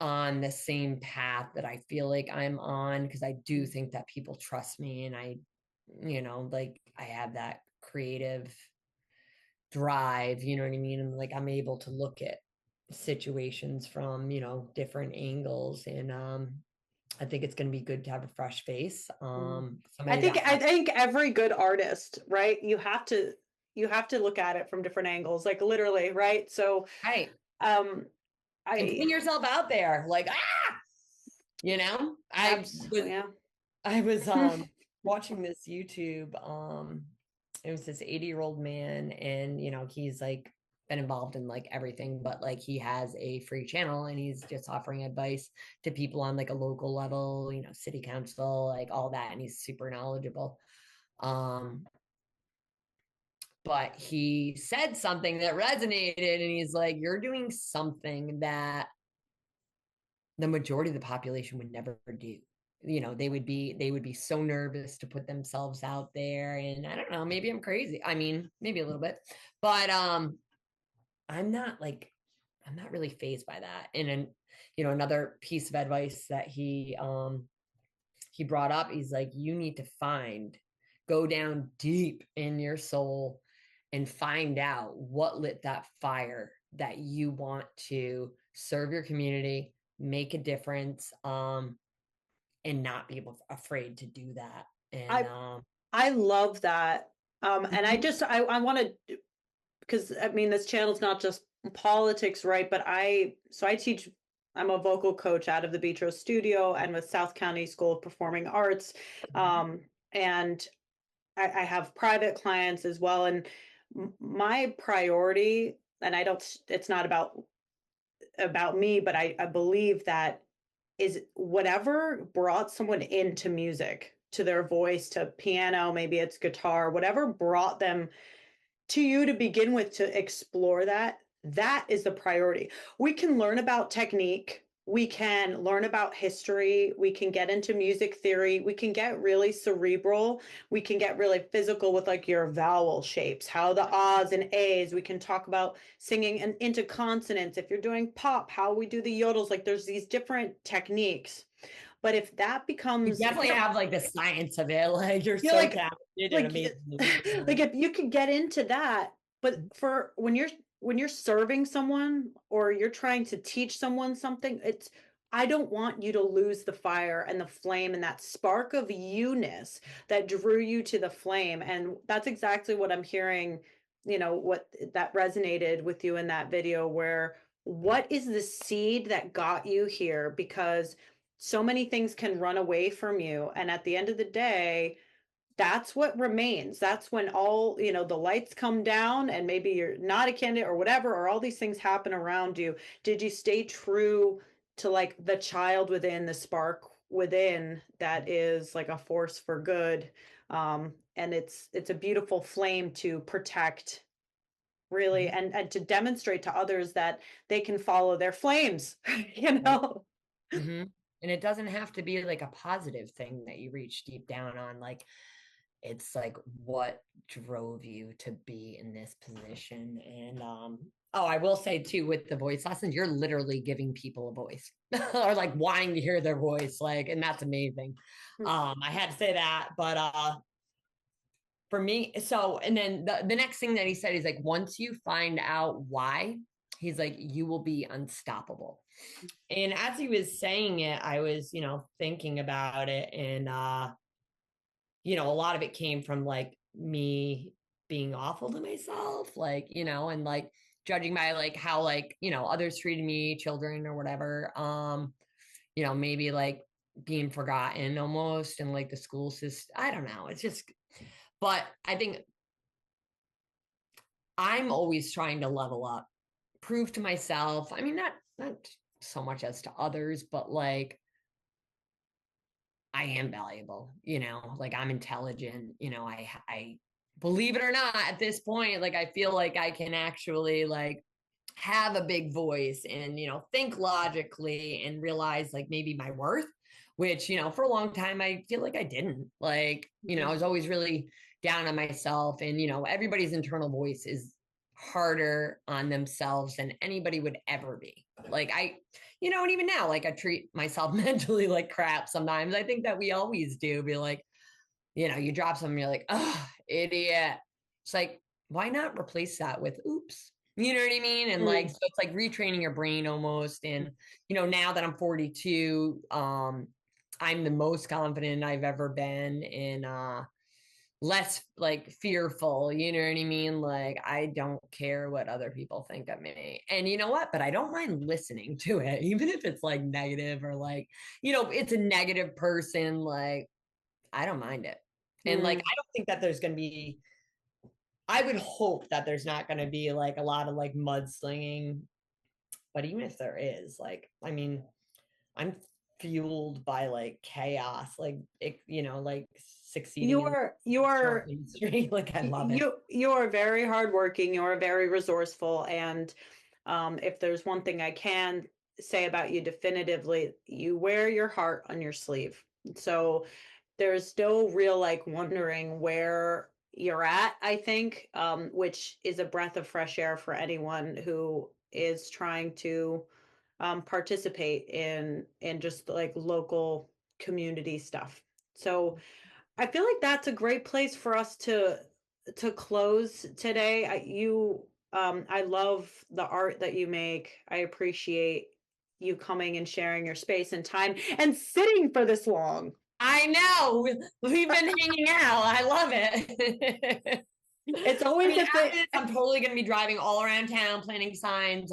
on the same path that I feel like I'm on because I do think that people trust me and you know, like I have that creative drive, you know what I mean? And like I'm able to look at situations from, you know, different angles and I think it's going to be good to have a fresh face. Somebody that I has think every good artist, right? You have to look at it from different angles, like literally, right? So right um and I putting yourself out there like you know, absolutely, I was yeah. watching this YouTube. It was this 80-year-old man, and you know, he's like been involved in like everything, but like he has a free channel and he's just offering advice to people on like a local level, you know, city council, like all that, and he's super knowledgeable. Um, but he said something that resonated, and he's like, "You're doing something that the majority of the population would never do." You know, they would be so nervous to put themselves out there. And I don't know, maybe I'm crazy. I mean, maybe a little bit, but i'm not like I'm not really phased by that. And then, you know, another piece of advice that he brought up, he's like, you need to go down deep in your soul and find out what lit that fire that you want to serve your community, make a difference, and not be afraid to do that. And I I love that. And I mhm, just I want to, because I mean this channel's not just politics, right? But I teach. I'm a vocal coach out of the Beatrice Studio and with South County School of Performing Arts, and I have private clients as well. And my priority, and I don't. It's not about about me, but I believe that is whatever brought someone into music, to their voice, to piano, maybe it's guitar, whatever brought them to you to begin with, to explore that, that is the priority. We can learn about technique, we can learn about history, we can get into music theory, we can get really cerebral, we can get really physical with like your vowel shapes, how the ahs and a's, we can talk about singing and into consonants. If you're doing pop, how we do the yodels, like there's these different techniques. But if that You becomes, if definitely you're, have like the science of it. Like you're you're so like talented and like amazing. like if you could get into that, but for when you're serving someone or you're trying to teach someone something, it's, I don't want you to lose the fire and the flame and that spark of you-ness that drew you to the flame. And that's exactly what I'm hearing, what that resonated with you in that video, where what is the seed that got you here? Because so many things can run away from you, and at the end of the day, that's what remains. That's when all, the lights come down and maybe you're not a candidate or whatever, or all these things happen around you. Did you stay true to like the child within, the spark within that is like a force for good? And it's a beautiful flame to protect, really, and to demonstrate to others that they can follow their flames, you know? Mm-hmm. And it doesn't have to be like a positive thing that you reach deep down on. Like it's like what drove you to be in this position. And oh, I will say too, with the voice lessons, you're literally giving people a voice or like wanting to hear their voice, like, and that's amazing. I had to say that, but for me, so, and then the next thing that he said is like, once you find out why, he's like, you will be unstoppable. And as he was saying it, I was, thinking about it. And a lot of it came from like me being awful to myself, like, and like judging by like how like, others treated me, children or whatever. Maybe like being forgotten almost, and like the school system. I don't know. It's just, but I think I'm always trying to level up, prove to myself. I mean, not so much as to others, but like I am valuable, like I'm intelligent, I believe it or not, at this point, like I feel like I can actually like have a big voice and, think logically and realize like maybe my worth, which, for a long time, I feel like I didn't. Like, I was always really down on myself, and, everybody's internal voice is harder on themselves than anybody would ever be. Like and even now, like I treat myself mentally like crap sometimes. I think that we always do. Be like, you drop something, you're like, oh, idiot. It's like, why not replace that with oops? You know what I mean? And like, so it's like retraining your brain almost. And, now that I'm 42, I'm the most confident I've ever been, in less like fearful, you know what I mean? Like, I don't care what other people think of me. And you know what? But I don't mind listening to it, even if it's like negative or like, it's a negative person. Like, I don't mind it. And like, I don't think that there's going to be, I would hope that there's not going to be like a lot of like mudslinging. But even if there is, like, I mean, I'm fueled by like chaos, like, like succeeding in You the are industry. Like, I love it. you are very hardworking, you are very resourceful, and if there's one thing I can say about you definitively, you wear your heart on your sleeve. So there's no real like wondering where you're at, I think, which is a breath of fresh air for anyone who is trying to participate in just like local community stuff. So I feel like that's a great place for us to close today. I love the art that you make. I appreciate you coming and sharing your space and time and sitting for this long. I know. We've been hanging out. I love it. It's always a after thing. this, I'm totally going to be driving all around town, planting signs.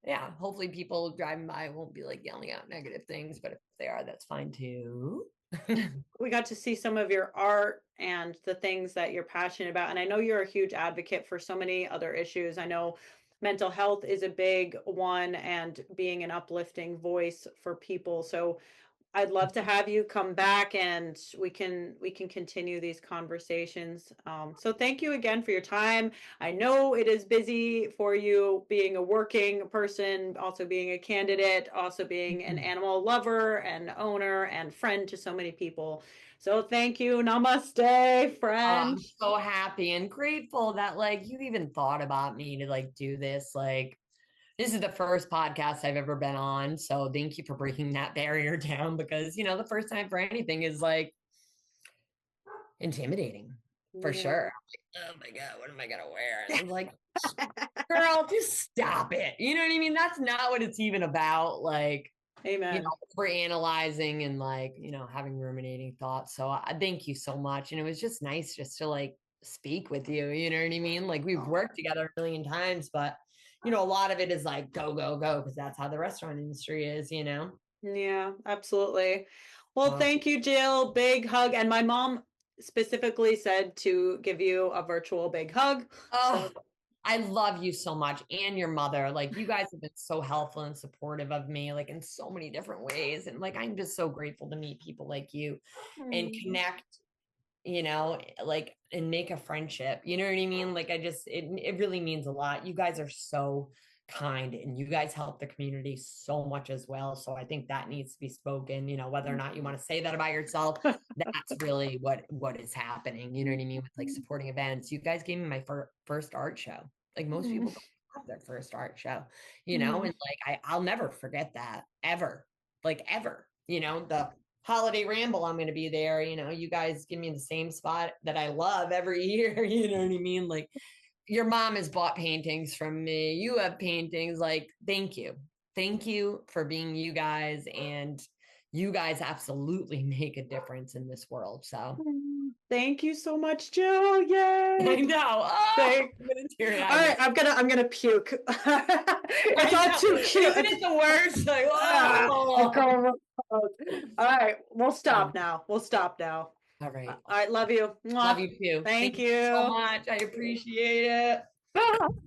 Yeah, hopefully people driving by won't be like yelling out negative things, but if they are, that's fine too. We got to see some of your art and the things that you're passionate about. And I know you're a huge advocate for so many other issues. I know mental health is a big one, and being an uplifting voice for people. So I'd love to have you come back, and we can continue these conversations. So thank you again for your time. I know it is busy for you, being a working person, also being a candidate, also being an animal lover and owner and friend to so many people. So thank you. Namaste, friend. I'm so happy and grateful that like you even thought about me to like do this. Like this is the first podcast I've ever been on. So thank you for breaking that barrier down because the first time for anything is like intimidating for Yeah. sure. Like, oh my God, what am I gonna wear? And I'm like, girl, just stop it. You know what I mean? That's not what it's even about. Like, Amen. we're analyzing and like, having ruminating thoughts. So I thank you so much. And it was just nice just to like speak with you. You know what I mean? Like we've worked together a million times, but a lot of it is like go, go, go, because that's how the restaurant industry is, Yeah, absolutely. Well, Well, thank you, Jill. Big hug. And my mom specifically said to give you a virtual big hug. oh, So, I love you so much and your mother. Like you guys have been so helpful and supportive of me, like in so many different ways. And like I'm just so grateful to meet people like you and connect, like and make a friendship. You know what I mean? Like it really means a lot. You guys are so kind and you guys help the community so much as well. So I think that needs to be spoken, whether or not you want to say that about yourself, that's really what is happening. You know what I mean? With like supporting events. You guys gave me my first art show. Like most people don't have their first art show, and like I'll never forget that ever. Like ever. The holiday ramble, I'm going to be there. You guys give me the same spot that I love every year. You know what I mean? Like your mom has bought paintings from me. You have paintings. Like, thank you. Thank you for being you guys. And you guys absolutely make a difference in this world. So thank you so much, Jill. Yay. I know. Oh, All right, I'm gonna puke. It's all too cute. Isn't it the worst? Like, oh. All right, we'll stop now. All right. All right, love you. Mwah. Love you too. Thank Thank you so you. much. I appreciate it.